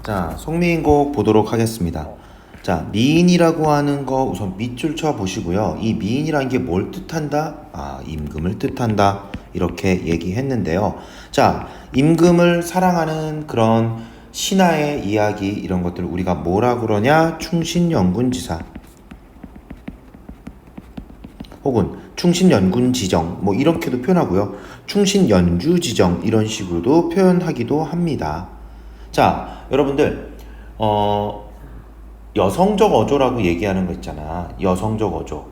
자, 송미인곡 보도록 하겠습니다. 자, 미인이라고 하는 거 우선 밑줄 쳐 보시고요. 이 미인이라는 게 뭘 뜻한다? 임금을 뜻한다. 이렇게 얘기했는데요. 자, 임금을 사랑하는 그런 신하의 이야기 이런 것들을 우리가 뭐라 그러냐? 충신연군지사 혹은 충신연군지정 뭐 이렇게도 표현하고요. 충신연주지정 이런 식으로도 표현하기도 합니다. 자, 여러분들 여성적 어조라고 얘기하는 거 있잖아. 여성적 어조.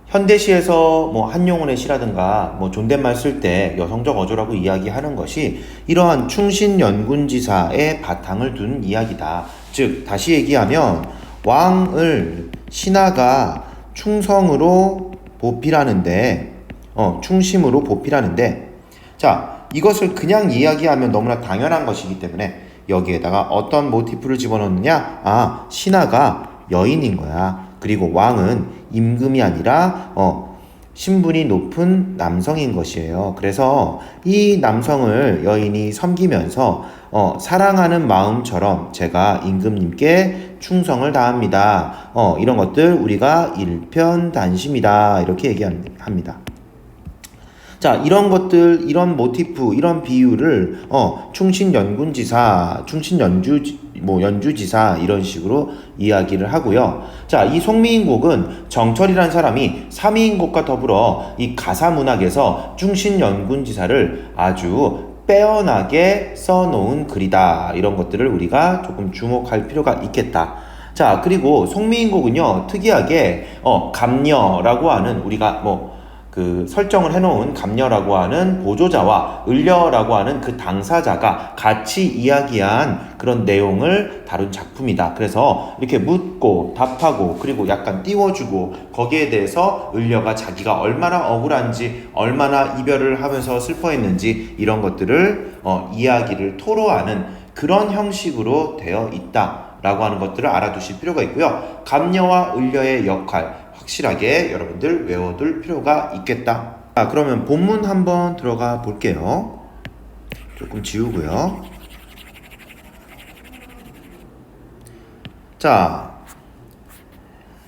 현대시에서 뭐 한용운의 시라든가 뭐 존댓말 쓸 때 여성적 어조라고 이야기하는 것이 이러한 충신연군지사의 바탕을 둔 이야기다. 즉 다시 얘기하면 왕을 신하가 충성으로 보필하는데 충심으로 보필하는데 자, 이것을 그냥 이야기하면 너무나 당연한 것이기 때문에 여기에다가 어떤 모티프를 집어넣느냐? 신하가 여인인 거야. 그리고 왕은 임금이 아니라 신분이 높은 남성인 것이에요. 그래서 이 남성을 여인이 섬기면서 사랑하는 마음처럼 제가 임금님께 충성을 다합니다. 이런 것들 우리가 일편단심이다. 이렇게 얘기합니다. 자, 이런 것들, 이런 모티프, 이런 비유를 충신연군지사, 연주지사 이런 식으로 이야기를 하고요. 자, 이 송미인곡은 정철이라는 사람이 삼위인곡과 더불어 이 가사문학에서 충신연군지사를 아주 빼어나게 써놓은 글이다. 이런 것들을 우리가 조금 주목할 필요가 있겠다. 자, 그리고 송미인곡은요, 특이하게 감녀라고 하는 우리가 설정을 해놓은 감녀라고 하는 보조자와 을려라고 하는 그 당사자가 같이 이야기한 그런 내용을 다룬 작품이다. 그래서 이렇게 묻고 답하고 그리고 약간 띄워주고 거기에 대해서 을려가 자기가 얼마나 억울한지 얼마나 이별을 하면서 슬퍼했는지 이런 것들을 이야기를 토로하는 그런 형식으로 되어 있다 라고 하는 것들을 알아두실 필요가 있고요. 감녀와 을려의 역할 확실하게 여러분들 외워둘 필요가 있겠다. 자, 그러면 본문 한번 들어가 볼게요. 조금 지우고요. 자,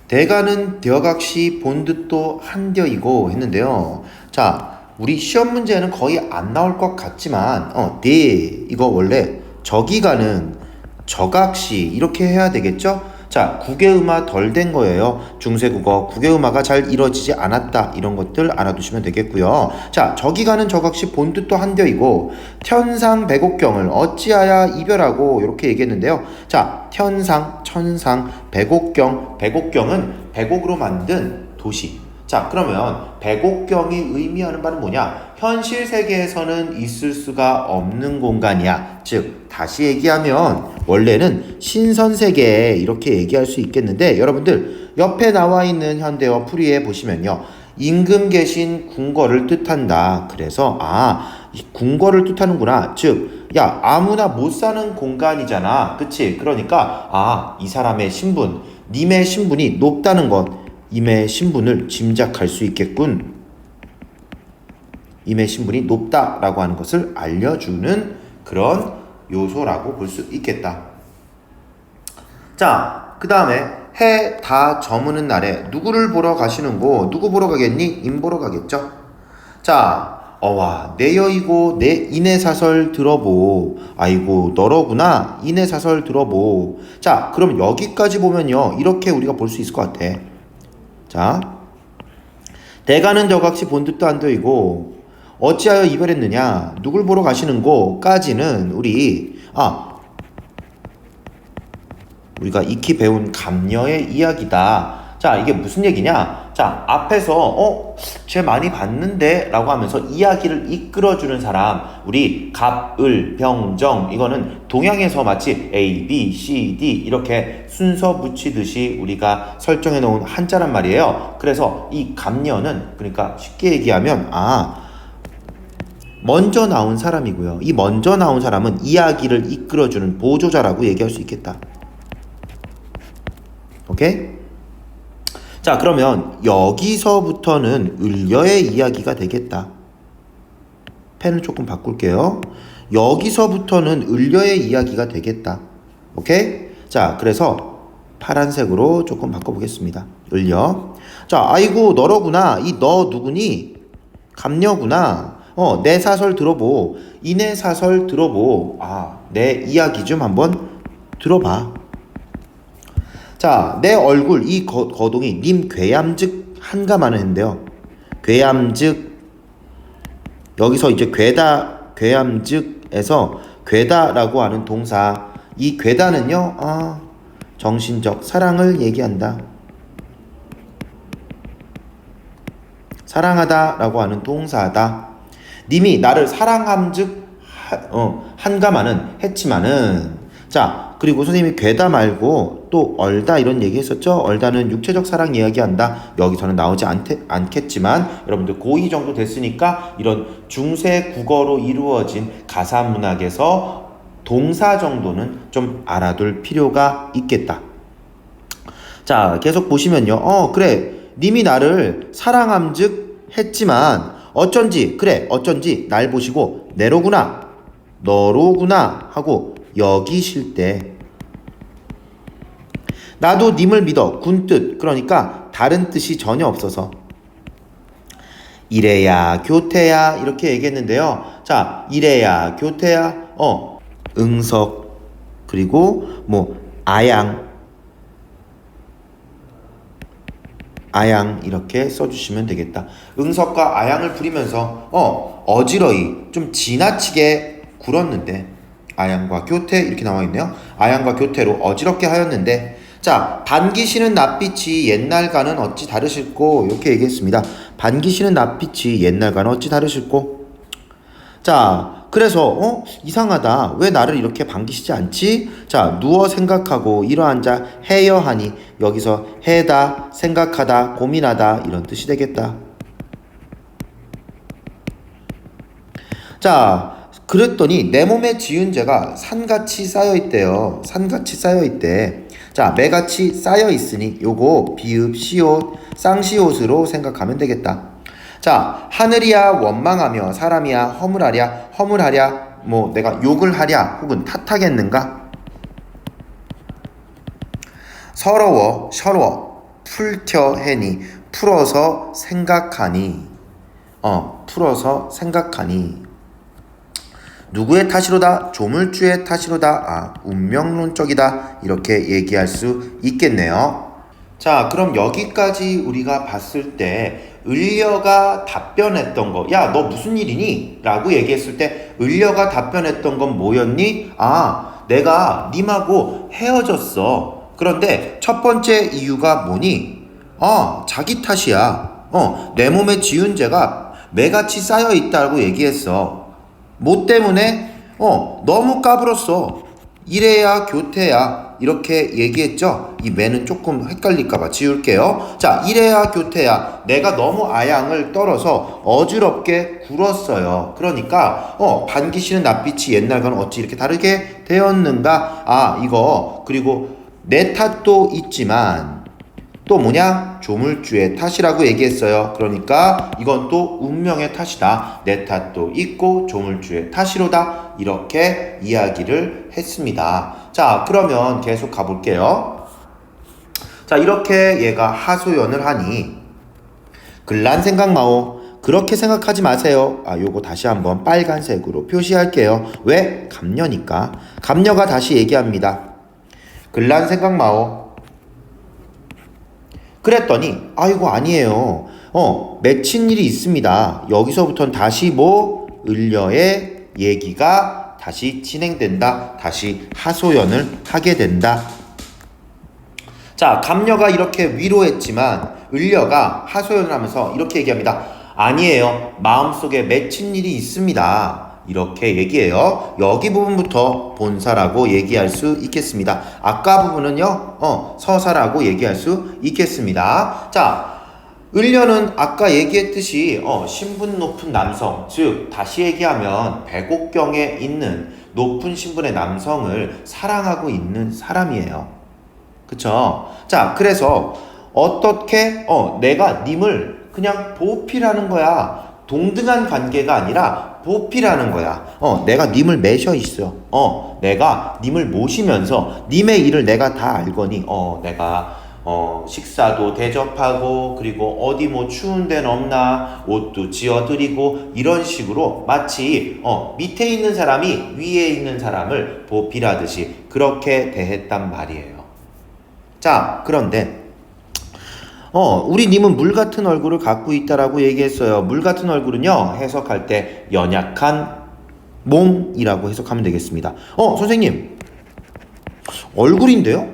대가는 되어각시 본듯도 한뎌이고 했는데요. 자, 우리 시험 문제는 거의 안 나올 것 같지만 이거 원래 저기가는 저각시 이렇게 해야 되겠죠? 자, 국외음화 덜 된 거예요. 중세국어 국외음화가 잘 이루어지지 않았다. 이런 것들 알아두시면 되겠고요. 자, 저기가는 저각시 본뜻도 한뎌이고 천상 백옥경을 어찌하여 이별하고 이렇게 얘기했는데요. 자, 천상, 천상, 백옥경, 백옥경은 백옥으로 만든 도시. 자, 그러면 백옥경이 의미하는 바는 뭐냐? 현실 세계에서는 있을 수가 없는 공간이야. 즉 다시 얘기하면 원래는 신선세계 이렇게 얘기할 수 있겠는데 여러분들 옆에 나와 있는 현대어 풀이에 보시면요. 임금 계신 궁궐을 뜻한다. 그래서 이 궁궐을 뜻하는구나. 즉 야, 아무나 못 사는 공간이잖아. 그치? 그러니까 이 사람의 신분, 님의 신분이 높다는 것 임의 신분을 짐작할 수 있겠군. 임의 신분이 높다라고 하는 것을 알려주는 그런 요소라고 볼 수 있겠다. 자, 그 다음에 해 다 저무는 날에 누구를 보러 가시는고? 누구 보러 가겠니? 임 보러 가겠죠? 자, 내여이고 내 인해사설 들어보. 아이고 너러구나. 인해사설 들어보. 자, 그럼 여기까지 보면요. 이렇게 우리가 볼 수 있을 것 같아. 자, 대가는 저각시 본뜻도 한뎌이고 어찌하여 이별했느냐? 누굴 보러 가시는고? 까지는 우리가 익히 배운 감녀의 이야기다. 자, 이게 무슨 얘기냐? 자, 앞에서 쟤 많이 봤는데 라고 하면서 이야기를 이끌어주는 사람, 우리 갑, 을, 병, 정, 이거는 동양에서 마치 A, B, C, D 이렇게 순서 붙이듯이 우리가 설정해 놓은 한자란 말이에요. 그래서 이 감녀는 그러니까 쉽게 얘기하면 먼저 나온 사람이고요. 이 먼저 나온 사람은 이야기를 이끌어주는 보조자라고 얘기할 수 있겠다. 오케이? 자, 그러면 여기서부터는 을려의 이야기가 되겠다. 펜을 조금 바꿀게요. 여기서부터는 을려의 이야기가 되겠다. 오케이? 자, 그래서 파란색으로 조금 바꿔보겠습니다. 을려. 자, 아이고 너로구나. 이 너 누구니? 감녀구나. 내 사설 들어보. 이내 사설 들어보. 내 이야기 좀 한번 들어봐. 자, 내 얼굴 이 거동이 님 괴얌즉 한가마는 했는데요. 괴얌즉 여기서 이제 괴얌즉에서 괴다라고 하는 동사, 이 괴다는요 정신적 사랑을 얘기한다. 사랑하다 라고 하는 동사다. 님이 나를 사랑함즉 한가마는 했지만은, 자, 그리고 선생님이 괴다 말고 또 얼다 이런 얘기 했었죠. 얼다는 육체적 사랑 이야기한다. 여기서는 나오지 않겠지만 여러분들 고2 정도 됐으니까 이런 중세 국어로 이루어진 가사문학에서 동사 정도는 좀 알아둘 필요가 있겠다. 자, 계속 보시면요. 그래, 님이 나를 사랑함즉 했지만 어쩐지 날 보시고 내로구나 너로구나 하고 여기실 때 나도 님을 믿어 군뜻, 그러니까 다른 뜻이 전혀 없어서 이래야 교태야 이렇게 얘기했는데요. 자, 이래야 교태야 응석, 그리고 뭐 아양 이렇게 써주시면 되겠다. 응석과 아양을 부리면서 어지러이 좀 지나치게 굴었는데, 아양과 교태 이렇게 나와있네요. 아양과 교태로 어지럽게 하였는데, 자, 반기시는 낯빛이 옛날과는 어찌 다르실꼬 이렇게 얘기했습니다. 반기시는 낯빛이 옛날과는 어찌 다르실꼬. 자, 그래서 이상하다, 왜 나를 이렇게 반기시지 않지? 자, 누워 생각하고 일어앉아 해여하니, 여기서 해다, 생각하다, 고민하다 이런 뜻이 되겠다. 자, 그랬더니 내 몸에 지은 죄가 산같이 쌓여있대요. 산같이 쌓여있대. 자, 매같이 쌓여있으니 요거 비읍 시옷 쌍시옷으로 생각하면 되겠다. 자, 하늘이야 원망하며 사람이야 허물하랴 뭐 내가 욕을 하랴 혹은 탓하겠는가? 서러워 풀텨해니 풀어서 생각하니 누구의 탓이로다? 조물주의 탓이로다. 운명론적이다. 이렇게 얘기할 수 있겠네요. 자, 그럼 여기까지 우리가 봤을 때 을려가 답변했던 거, 야, 너 무슨 일이니? 라고 얘기했을 때 을려가 답변했던 건 뭐였니? 내가 님하고 헤어졌어. 그런데 첫 번째 이유가 뭐니? 자기 탓이야. 내 몸에 지은 죄가 매같이 쌓여있다고 얘기했어. 뭐 때문에? 너무 까불었어. 이래야 교태야 이렇게 얘기했죠. 이 매는 조금 헷갈릴까봐 지울게요. 자, 이래야 교태야, 내가 너무 아양을 떨어서 어지럽게 굴었어요. 그러니까 반기시는 낯빛이 옛날과는 어찌 이렇게 다르게 되었는가. 이거 그리고 내 탓도 있지만 또 뭐냐? 조물주의 탓이라고 얘기했어요. 그러니까 이건 또 운명의 탓이다. 내 탓도 있고 조물주의 탓이로다. 이렇게 이야기를 했습니다. 자, 그러면 계속 가볼게요. 자, 이렇게 얘가 하소연을 하니 글란 생각 마오. 그렇게 생각하지 마세요. 요거 다시 한번 빨간색으로 표시할게요. 왜? 감녀니까. 감녀가 다시 얘기합니다. 글란 생각 마오. 그랬더니 이거 아니에요. 맺힌 일이 있습니다. 여기서부터는 다시 을려의 얘기가 다시 진행된다. 다시 하소연을 하게 된다. 자, 감녀가 이렇게 위로했지만 을려가 하소연을 하면서 이렇게 얘기합니다. 아니에요. 마음속에 맺힌 일이 있습니다. 이렇게 얘기해요. 여기 부분부터 본사라고 얘기할 수 있겠습니다. 아까 부분은요, 서사라고 얘기할 수 있겠습니다. 자, 을려는 아까 얘기했듯이 신분 높은 남성, 즉 다시 얘기하면 백옥경에 있는 높은 신분의 남성을 사랑하고 있는 사람이에요. 그쵸? 자, 그래서 어떻게 내가 님을 그냥 보필하는 거야. 동등한 관계가 아니라 보필하는 거야. 내가 님을 매셔 있어. 내가 님을 모시면서 님의 일을 내가 다 알거니 내가 식사도 대접하고 그리고 어디 뭐 추운 데는 없나 옷도 지어드리고 이런 식으로 마치 밑에 있는 사람이 위에 있는 사람을 보필하듯이 그렇게 대했단 말이에요. 자, 그런데 우리 님은 물 같은 얼굴을 갖고 있다라고 얘기했어요. 물 같은 얼굴은요, 해석할 때 연약한 몸이라고 해석하면 되겠습니다. 선생님, 얼굴인데요?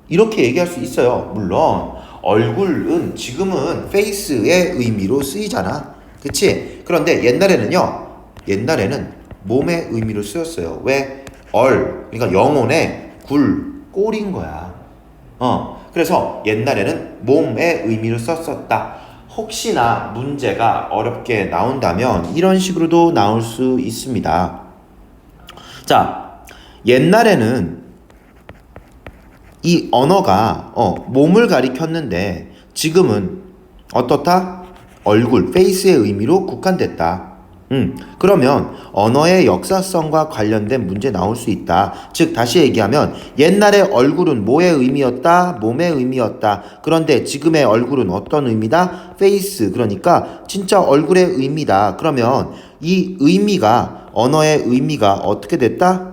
이렇게 얘기할 수 있어요. 물론 얼굴은 지금은 페이스의 의미로 쓰이잖아. 그치? 그런데 옛날에는 몸의 의미로 쓰였어요. 왜? 그러니까 영혼의 꼴인 거야. 그래서 옛날에는 몸의 의미로 썼었다. 혹시나 문제가 어렵게 나온다면 이런 식으로도 나올 수 있습니다. 자, 옛날에는 이 언어가 몸을 가리켰는데 지금은 어떻다? 얼굴, 페이스의 의미로 국한됐다. 그러면 언어의 역사성과 관련된 문제 나올 수 있다. 즉 다시 얘기하면 옛날의 얼굴은 뭐의 의미였다? 몸의 의미였다. 그런데 지금의 얼굴은 어떤 의미다? 페이스. 그러니까 진짜 얼굴의 의미다. 그러면 이 의미가 언어의 의미가 어떻게 됐다?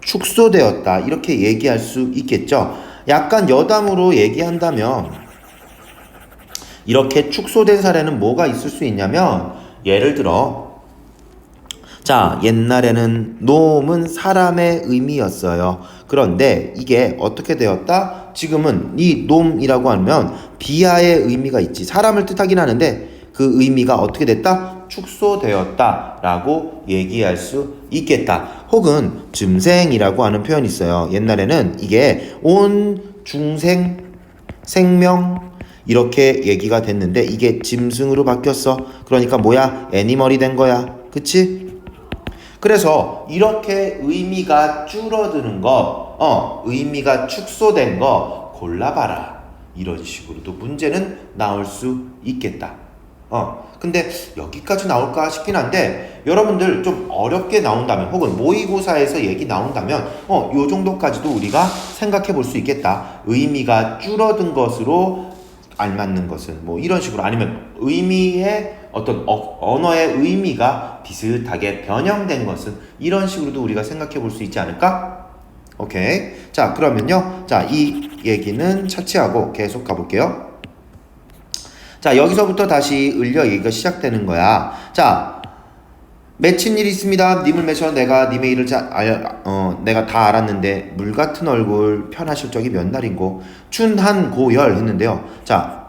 축소되었다. 이렇게 얘기할 수 있겠죠. 약간 여담으로 얘기한다면 이렇게 축소된 사례는 뭐가 있을 수 있냐면 예를 들어 자, 옛날에는 놈은 사람의 의미였어요. 그런데 이게 어떻게 되었다? 지금은 이 놈이라고 하면 비하의 의미가 있지. 사람을 뜻하긴 하는데 그 의미가 어떻게 됐다? 축소되었다 라고 얘기할 수 있겠다. 혹은 짐승이라고 하는 표현이 있어요. 옛날에는 이게 온 중생, 생명 이렇게 얘기가 됐는데 이게 짐승으로 바뀌었어. 그러니까 뭐야? 애니멀이 된 거야. 그치? 그래서 이렇게 의미가 줄어드는 거, 의미가 축소된 거 골라봐라. 이런 식으로도 문제는 나올 수 있겠다. 근데 여기까지 나올까 싶긴 한데 여러분들 좀 어렵게 나온다면 혹은 모의고사에서 얘기 나온다면 요 정도까지도 우리가 생각해 볼 수 있겠다. 의미가 줄어든 것으로 알맞는 것은 뭐 이런 식으로 아니면 의미의 어떤 언어의 의미가 비슷하게 변형된 것은 이런 식으로도 우리가 생각해 볼 수 있지 않을까? 오케이. 자, 그러면요. 자, 이 얘기는 차치하고 계속 가볼게요. 자, 여기서부터 다시 을려 얘기가 시작되는 거야. 자, 맺힌 일이 있습니다. 님을 맺혀 내가 님의 일을 내가 다 알았는데 물 같은 얼굴 편하실 적이 몇 날인고 춘한 고열 했는데요. 자,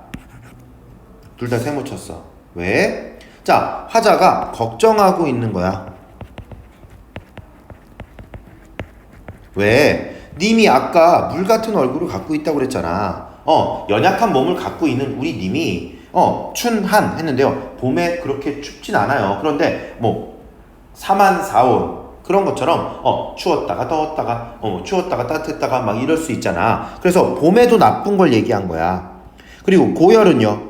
둘 다 세모 쳤어. 왜? 자, 화자가 걱정하고 있는 거야. 왜? 님이 아까 물 같은 얼굴을 갖고 있다고 그랬잖아. 연약한 몸을 갖고 있는 우리 님이 춘한 했는데요. 봄에 그렇게 춥진 않아요. 그런데 뭐 사만사온 그런 것처럼 추웠다가 더웠다가 추웠다가 따뜻했다가 막 이럴 수 있잖아. 그래서 봄에도 나쁜 걸 얘기한 거야. 그리고 고열은요.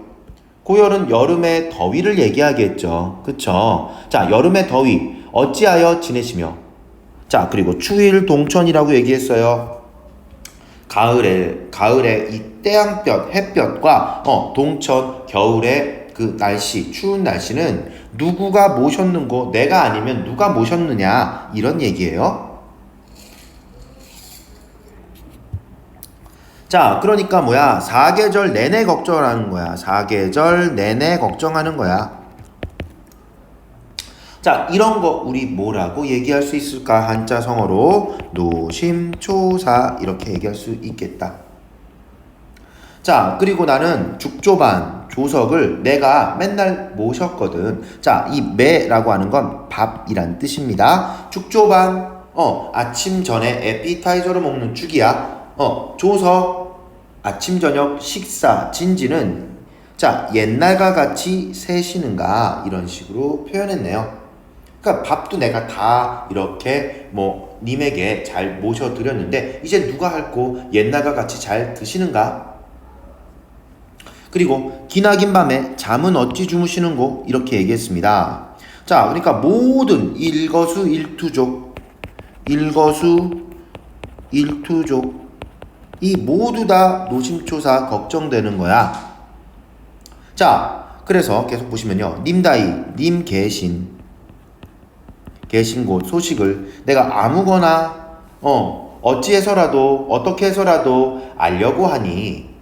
고열은 여름의 더위를 얘기하겠죠. 그쵸? 자, 여름의 더위 어찌하여 지내시며. 자, 그리고 추일 동천이라고 얘기했어요. 가을에 이 태양볕, 햇볕과 동천, 겨울의 그 날씨, 추운 날씨는 누구가 모셨는고 내가 아니면 누가 모셨느냐 이런 얘기예요. 자, 그러니까 뭐야? 사계절 내내 걱정하는 거야. 사계절 내내 걱정하는 거야. 자, 이런 거 우리 뭐라고 얘기할 수 있을까? 한자성어로 노심초사 이렇게 얘기할 수 있겠다. 자, 그리고 나는 죽조반 조석을 내가 맨날 모셨거든. 자, 이 매라고 하는 건 밥이란 뜻입니다. 죽조반 아침 전에 에피타이저를 먹는 죽이야. 조석 아침 저녁 식사 진지는 자, 옛날과 같이 세시는가 이런 식으로 표현했네요. 그러니까 밥도 내가 다 이렇게 뭐 님에게 잘 모셔드렸는데 이제 누가 할고 옛날과 같이 잘 드시는가? 그리고 기나긴 밤에 잠은 어찌 주무시는고 이렇게 얘기했습니다. 자, 그러니까 모든 일거수일투족, 일거수일투족 이 모두 다 노심초사 걱정되는 거야. 자, 그래서 계속 보시면요. 님다이, 님 계신 곳 소식을 내가 아무거나 어찌해서라도 어떻게 해서라도 알려고 하니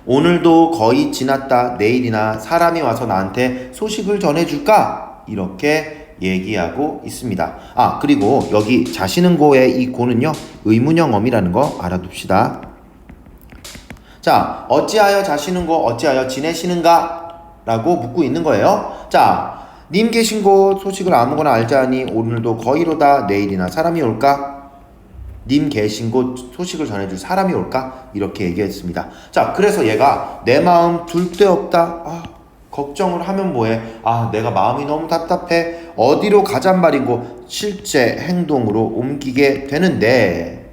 오늘도 거의 지났다 내일이나 사람이 와서 나한테 소식을 전해줄까? 이렇게 얘기하고 있습니다. 아, 그리고 여기 자시는 고의 이 고는요 의문형어미라는 거 알아둡시다. 자, 어찌하여 자시는 고 어찌하여 지내시는가? 라고 묻고 있는 거예요. 자, 님 계신 곳 소식을 아무거나 알자니 오늘도 거의로다 내일이나 사람이 올까? 님 계신 곳 소식을 전해줄 사람이 올까? 이렇게 얘기했습니다. 자, 그래서 얘가 내 마음 둘 데 없다. 걱정을 하면 뭐해? 내가 마음이 너무 답답해. 어디로 가잔 말이고 실제 행동으로 옮기게 되는데.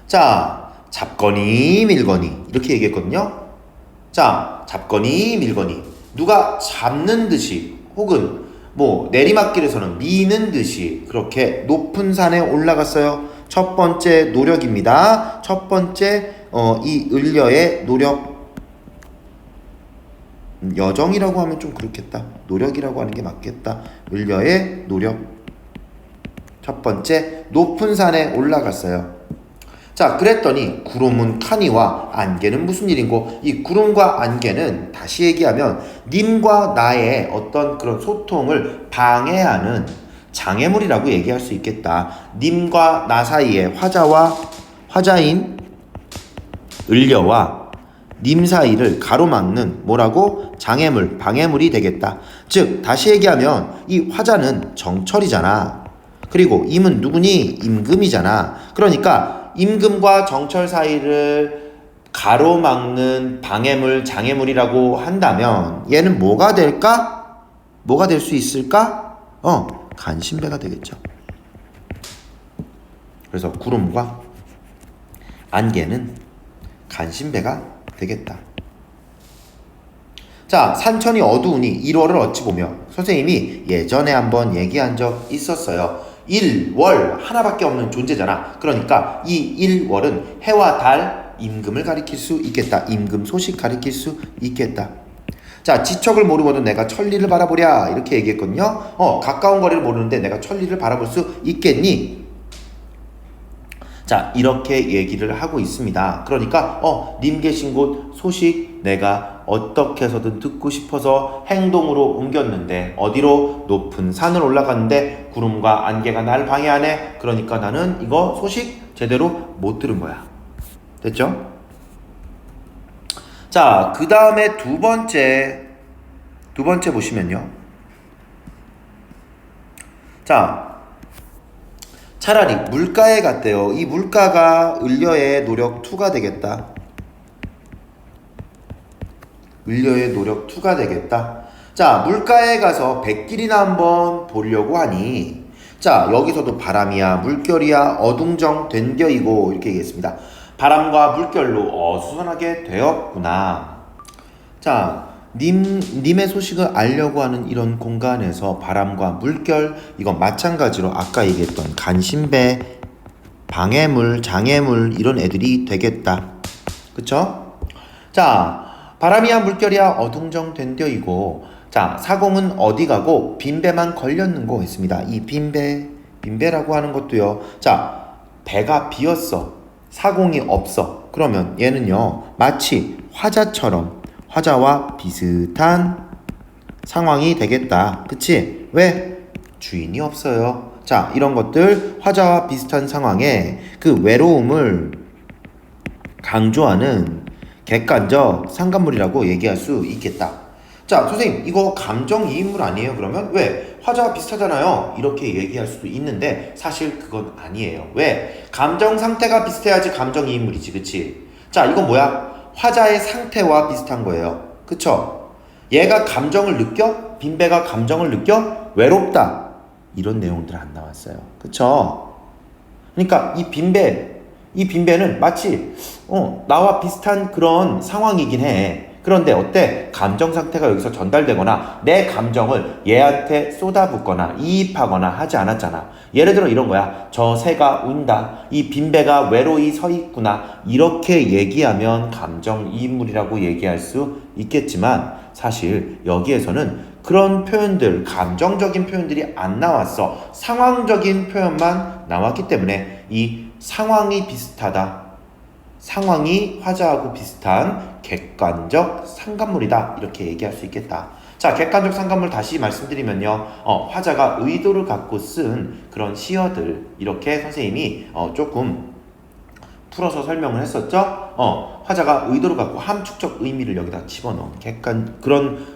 자, 잡거니 밀거니 이렇게 얘기했거든요. 자, 잡거니 밀거니 누가 잡는 듯이 혹은 뭐 내리막길에서는 미는 듯이 그렇게 높은 산에 올라갔어요. 첫 번째 노력입니다. 첫 번째 이 을려의 노력. 여정이라고 하면 좀 그렇겠다. 노력이라고 하는 게 맞겠다. 을려의 노력. 첫 번째 높은 산에 올라갔어요. 자, 그랬더니 구름은 카니와 안개는 무슨 일인고, 이 구름과 안개는 다시 얘기하면 님과 나의 어떤 그런 소통을 방해하는 장애물이라고 얘기할 수 있겠다. 님과 나 사이에 화자인 을려와 님 사이를 가로막는 뭐라고? 장애물, 방해물이 되겠다. 즉 다시 얘기하면 이 화자는 정철이잖아. 그리고 임은 누구니? 임금이잖아. 그러니까 임금과 정철 사이를 가로막는 방해물, 장애물이라고 한다면 얘는 뭐가 될까? 뭐가 될 수 있을까? 간신배가 되겠죠. 그래서 구름과 안개는 간신배가 되겠다. 자, 산천이 어두우니 1월을 어찌 보며 선생님이 예전에 한번 얘기한 적 있었어요. 1월 하나밖에 없는 존재잖아. 그러니까 이 1월은 해와 달, 임금을 가리킬 수 있겠다. 임금 소식 가리킬 수 있겠다. 자, 지척을 모르고는 내가 천리를 바라보랴 이렇게 얘기했거든요. 가까운 거리를 모르는데 내가 천리를 바라볼 수 있겠니? 자, 이렇게 얘기를 하고 있습니다. 그러니까 님 계신 곳 소식 내가 어떻게 해서든 듣고 싶어서 행동으로 옮겼는데 어디로? 높은 산을 올라갔는데 구름과 안개가 날 방해하네. 그러니까 나는 이거 소식 제대로 못 들은 거야. 됐죠? 자, 그 다음에 두 번째 보시면요. 자, 차라리 물가에 갔대요. 이 물가가 을려의 노력 2가 되겠다. 을려의 노력 2가 되겠다. 자, 물가에 가서 백길이나 한번 보려고 하니, 자, 여기서도 바람이야 물결이야 어둥정 된겨이고 이렇게 얘기했습니다. 바람과 물결로 어수선하게 되었구나. 자, 님의 소식을 알려고 하는 이런 공간에서 바람과 물결, 이건 마찬가지로 아까 얘기했던 간신배, 방해물, 장애물 이런 애들이 되겠다. 그쵸? 자, 바람이야 물결이야 어둥정 된뎌이고, 자, 사공은 어디 가고 빈배만 걸렸는고 했습니다. 이 빈배라고 하는 것도요. 자, 배가 비었어. 사공이 없어. 그러면 얘는요, 마치 화자와 비슷한 상황이 되겠다. 그치? 왜? 주인이 없어요. 자, 이런 것들 화자와 비슷한 상황에 그 외로움을 강조하는 객관적 상관물이라고 얘기할 수 있겠다. 자, 선생님 이거 감정이입물 아니에요? 그러면 왜? 화자와 비슷하잖아요. 이렇게 얘기할 수도 있는데 사실 그건 아니에요. 왜? 감정 상태가 비슷해야지 감정이입물이지. 그치? 자, 이건 뭐야? 화자의 상태와 비슷한 거예요. 그쵸? 얘가 감정을 느껴? 빈배가 감정을 느껴? 외롭다. 이런 내용들 안 나왔어요. 그쵸? 그러니까 이 빈배는 마치 나와 비슷한 그런 상황이긴 해. 그런데 어때? 감정 상태가 여기서 전달되거나 내 감정을 얘한테 쏟아붓거나 이입하거나 하지 않았잖아. 예를 들어 이런 거야. 저 새가 운다. 이 빈배가 외로이 서 있구나. 이렇게 얘기하면 감정이입물이라고 얘기할 수 있겠지만 사실 여기에서는 그런 표현들, 감정적인 표현들이 안 나왔어. 상황적인 표현만 나왔기 때문에 이 상황이 비슷하다. 상황이 화자하고 비슷한 객관적 상관물이다. 이렇게 얘기할 수 있겠다. 자, 객관적 상관물 다시 말씀드리면요. 화자가 의도를 갖고 쓴 그런 시어들 이렇게 선생님이 조금 풀어서 설명을 했었죠. 화자가 의도를 갖고 함축적 의미를 여기다 집어넣은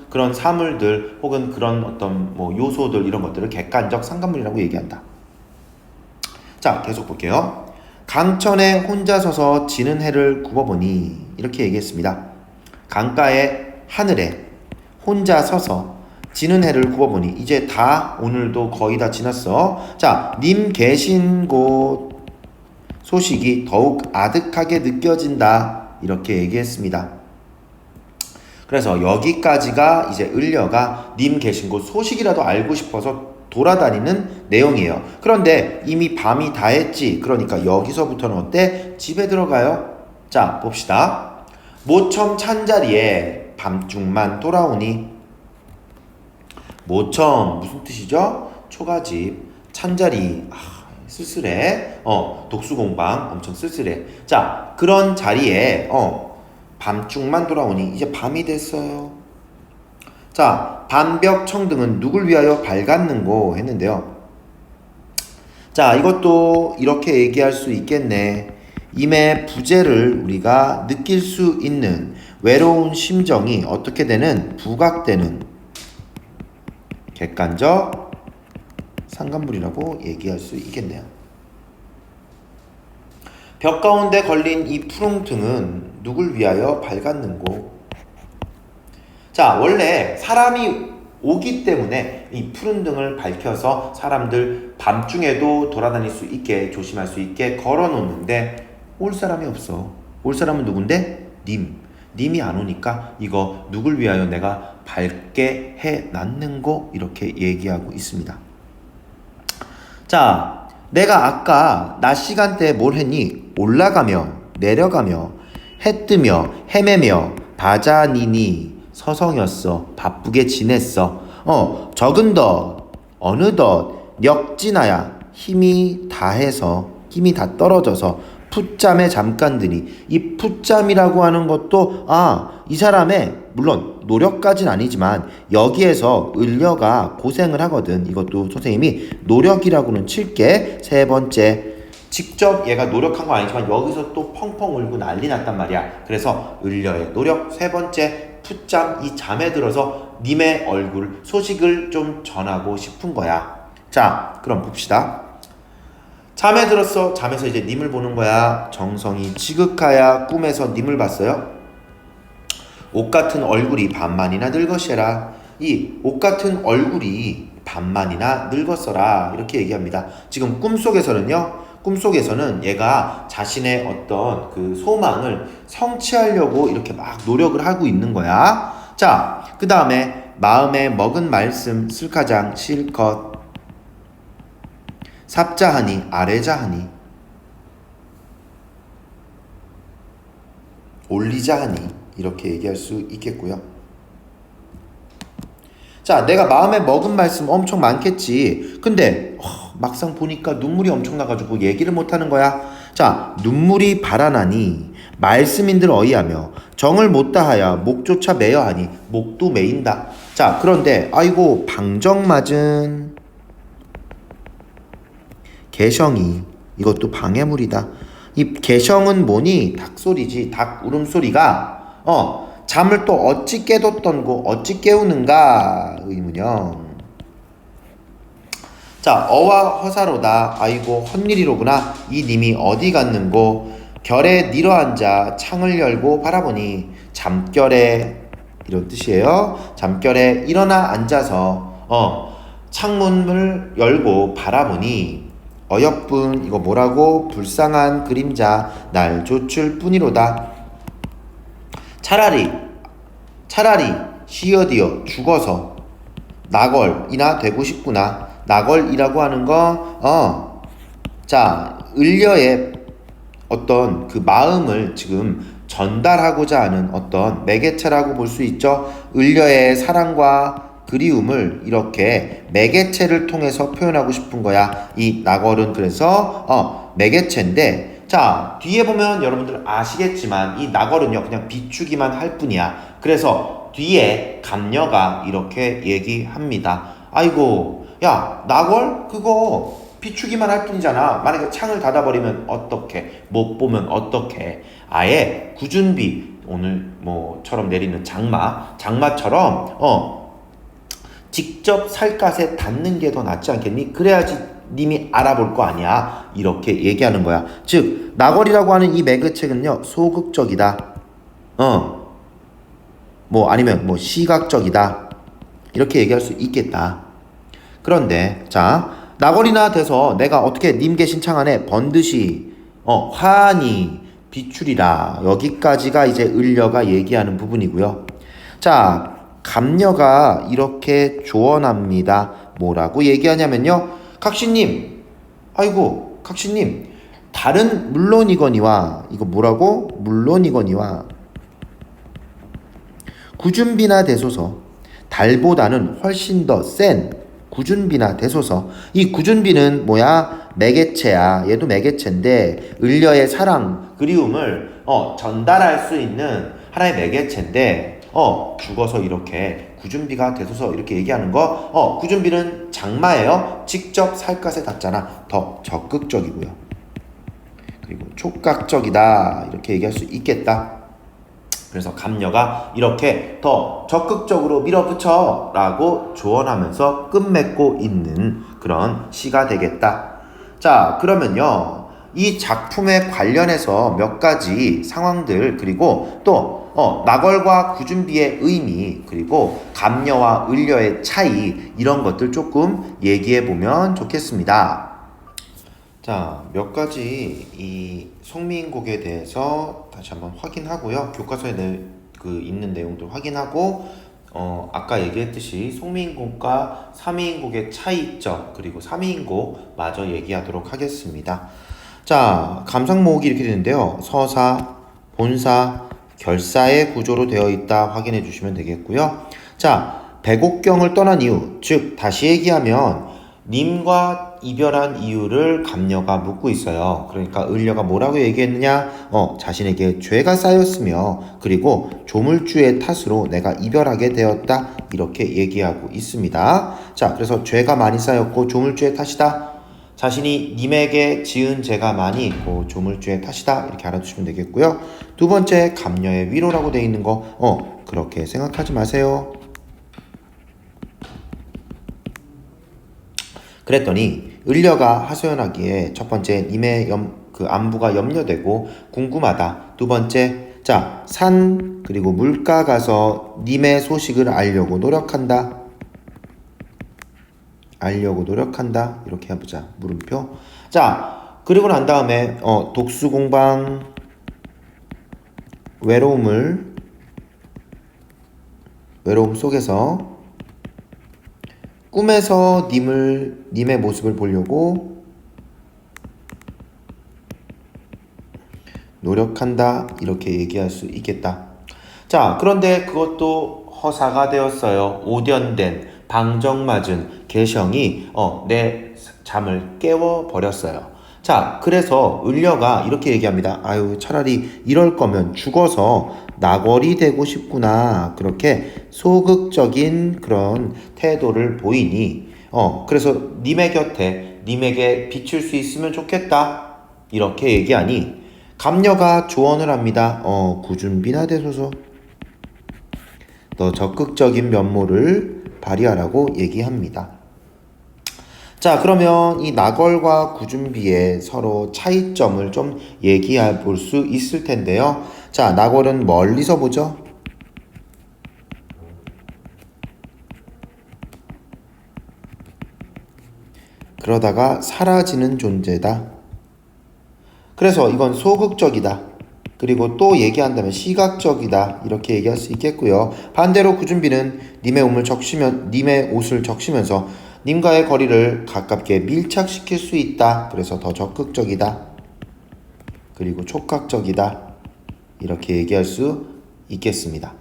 그런 사물들 혹은 그런 어떤 뭐 요소들 이런 것들을 객관적 상관물이라고 얘기한다. 자, 계속 볼게요. 강천에 혼자 서서 지는 해를 굽어보니 이렇게 얘기했습니다. 강가의 하늘에 혼자 서서 지는 해를 굽어보니 이제 다 오늘도 거의 다 지났어. 자, 님 계신 곳 소식이 더욱 아득하게 느껴진다. 이렇게 얘기했습니다. 그래서 여기까지가 이제 을려가 님 계신 곳 소식이라도 알고 싶어서 돌아다니는 내용이에요. 그런데 이미 밤이 다 했지. 그러니까 여기서부터는 어때? 집에 들어가요. 자, 봅시다. 모처럼 찬자리에 밤중만 돌아오니. 모처럼 무슨 뜻이죠? 초가집, 찬자리. 쓸쓸해. 독수공방 엄청 쓸쓸해. 자, 그런 자리에 밤중만 돌아오니 이제 밤이 됐어요. 자, 반벽 청등은 누굴 위하여 밝았는고 했는데요. 자, 이것도 이렇게 얘기할 수 있겠네. 임의 부재를 우리가 느낄 수 있는 외로운 심정이 어떻게 되는? 부각되는 객관적 상관물이라고 얘기할 수 있겠네요. 벽 가운데 걸린 이 푸릉등은 누굴 위하여 밝았는고? 자, 원래 사람이 오기 때문에 이 푸른 등을 밝혀서 사람들 밤중에도 돌아다닐 수 있게 조심할 수 있게 걸어놓는데 올 사람이 없어. 올 사람은 누군데? 님이 안 오니까 이거 누굴 위하여 내가 밝게 해놨는고 이렇게 얘기하고 있습니다. 자, 내가 아까 낮 시간대에 뭘 했니? 올라가며 내려가며 해 뜨며 헤매며 다자니니 서성였어. 바쁘게 지냈어. 적은덧 어느덧 력진하야 힘이 다 떨어져서 풋잠에 잠깐 드니. 이 풋잠이라고 하는 것도 이 사람의 물론 노력까진 아니지만 여기에서 을려가 고생을 하거든. 이것도 선생님이 노력이라고는 칠게. 세 번째, 직접 얘가 노력한 건 아니지만 여기서 또 펑펑 울고 난리 났단 말이야. 그래서 을려의 노력. 세 번째, 풋잠. 이 잠에 들어서 님의 얼굴 소식을 좀 전하고 싶은 거야. 자, 그럼 봅시다. 잠에 들었어. 잠에서 이제 님을 보는 거야. 정성이 지극하야 꿈에서 님을 봤어요. 옷 같은 얼굴이 반만이나 늙었시라. 이 옷 같은 얼굴이 반만이나 늙었어라. 이렇게 얘기합니다. 지금 꿈속에서는 얘가 자신의 어떤 그 소망을 성취하려고 이렇게 막 노력을 하고 있는 거야. 자, 그 다음에 마음에 먹은 말씀 슬가장 실컷 삽자하니 아래자하니 올리자하니 이렇게 얘기할 수 있겠고요. 자, 내가 마음에 먹은 말씀 엄청 많겠지. 근데 막상 보니까 눈물이 엄청 나가지고 얘기를 못하는 거야. 자, 눈물이 발아나니 말씀인들 어이하며 정을 못다하여 목조차 매여하니. 목도 매인다. 자, 그런데 아이고 방정맞은 개성이 이것도 방해물이다. 이 개성은 뭐니? 닭소리지. 닭 울음소리가 잠을 또 어찌 깨뒀던고 어찌 깨우는가? 의문형. 자, 어와 허사로다. 아이고 헛일이로구나. 이 님이 어디 갔는고? 결에 내려앉아 창을 열고 바라보니. 잠결에 이런 뜻이에요. 잠결에 일어나 앉아서 창문을 열고 바라보니 어여쁜 이거 뭐라고? 불쌍한 그림자 날 조출 뿐이로다. 차라리 차라리 시어디어 죽어서 나걸이나 되고 싶구나. 나걸이라고 하는 거, 자, 을려의 어떤 그 마음을 지금 전달하고자 하는 어떤 매개체라고 볼 수 있죠. 을려의 사랑과 그리움을 이렇게 매개체를 통해서 표현하고 싶은 거야. 이 나걸은 그래서 매개체인데, 자, 뒤에 보면 여러분들 아시겠지만 이 나걸은요 그냥 비추기만 할 뿐이야. 그래서 뒤에 감녀가 이렇게 얘기합니다. 아이고, 야, 나걸 그거 비추기만 할 뿐이잖아. 만약에 창을 닫아버리면 어떡해? 못 보면 어떡해? 아예 구준비, 오늘 뭐처럼 내리는 장마처럼 직접 살갗에 닿는 게 더 낫지 않겠니? 그래야지 님이 알아볼 거 아니야. 이렇게 얘기하는 거야. 즉 나걸이라고 하는 이 매개체는요 소극적이다. 아니면 시각적이다. 이렇게 얘기할 수 있겠다. 그런데 자, 나걸이나 돼서 내가 어떻게 님 계신 창 안에 번듯이 환히 비추리라. 여기까지가 이제 을려가 얘기하는 부분이고요. 자, 감녀가 이렇게 조언합니다. 뭐라고 얘기하냐면요. 각시님, 아이고 각시님, 다른 물론이거니와 이거 뭐라고? 물론이거니와 구준비나 되소서. 달보다는 훨씬 더 센 구준비나 되소서. 이 구준비는 뭐야? 매개체야. 얘도 매개체인데 을려의 사랑, 그리움을 전달할 수 있는 하나의 매개체인데 죽어서 이렇게 구준비가 되소서 이렇게 얘기하는 거. 구준비는 장마예요. 직접 살갗에 닿잖아. 더 적극적이고요. 그리고 촉각적이다 이렇게 얘기할 수 있겠다. 그래서 감녀가 이렇게 더 적극적으로 밀어붙여 라고 조언하면서 끝맺고 있는 그런 시가 되겠다. 자, 그러면요 이 작품에 관련해서 몇 가지 상황들, 그리고 또 나걸과 구준비의 의미, 그리고 감녀와 을려의 차이, 이런 것들 조금 얘기해 보면 좋겠습니다. 자, 몇 가지 이 송미인곡에 대해서 다시 한번 확인하고요. 교과서에 있는 내용들 확인하고 아까 얘기했듯이 송미인곡과 삼미인곡의 차이점, 그리고 삼미인곡 마저 얘기하도록 하겠습니다. 자, 감상모음이 이렇게 되는데요. 서사, 본사, 결사의 구조로 되어 있다 확인해 주시면 되겠고요. 자, 백옥경을 떠난 이유, 즉 다시 얘기하면 님과 이별한 이유를 감녀가 묻고 있어요. 그러니까 을려가 뭐라고 얘기했느냐? 자신에게 죄가 쌓였으며 그리고 조물주의 탓으로 내가 이별하게 되었다. 이렇게 얘기하고 있습니다. 자, 그래서 죄가 많이 쌓였고 조물주의 탓이다. 자신이 님에게 지은 죄가 많이 있고 조물주의 탓이다. 이렇게 알아두시면 되겠고요. 두 번째, 감녀의 위로라고 되어 있는 거 그렇게 생각하지 마세요. 그랬더니 을려가 하소연하기에 첫 번째, 님의 안부가 염려되고 궁금하다. 두 번째, 자, 산 그리고 물가 가서 님의 소식을 알려고 노력한다. 이렇게 해보자. 물음표. 자, 그리고 난 다음에 독수공방 외로움 속에서 꿈에서 님의 모습을 보려고 노력한다. 이렇게 얘기할 수 있겠다. 자, 그런데 그것도 허사가 되었어요. 오련된 방정맞은 개성이 내 잠을 깨워버렸어요. 자, 그래서 을려가 이렇게 얘기합니다. 아유, 차라리 이럴 거면 죽어서 나걸이 되고 싶구나. 그렇게 소극적인 그런 태도를 보이니 그래서 님의 곁에 님에게 비칠 수 있으면 좋겠다. 이렇게 얘기하니 감녀가 조언을 합니다. 구준비나 되소서. 더 적극적인 면모를 발휘하라고 얘기합니다. 자, 그러면 이 나걸과 구준비의 서로 차이점을 좀 얘기해 볼 수 있을 텐데요. 자, 나걸은 멀리서 보죠. 그러다가 사라지는 존재다. 그래서 이건 소극적이다. 그리고 또 얘기한다면 시각적이다 이렇게 얘기할 수 있겠고요. 반대로 구준비는 님의 옷을 적시면서 님과의 거리를 가깝게 밀착시킬 수 있다. 그래서 더 적극적이다. 그리고 촉각적이다. 이렇게 얘기할 수 있겠습니다.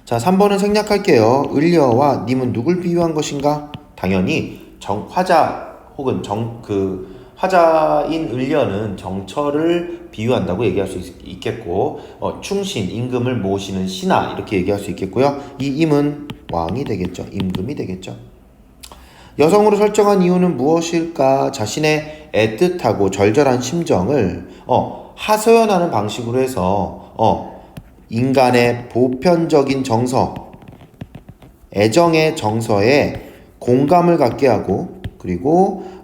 자, 3번은 생략할게요. 을려와 님은 누굴 비유한 것인가? 당연히 화자 혹은 화자인 을려는 정처를 비유한다고 얘기할 수 있겠고, 충신, 임금을 모시는 신하 이렇게 얘기할 수 있겠고요. 이 임은 왕이 되겠죠. 임금이 되겠죠. 여성으로 설정한 이유는 무엇일까? 자신의 애틋하고 절절한 심정을 하소연하는 방식으로 해서 인간의 보편적인 정서, 애정의 정서에 공감을 갖게 하고, 그리고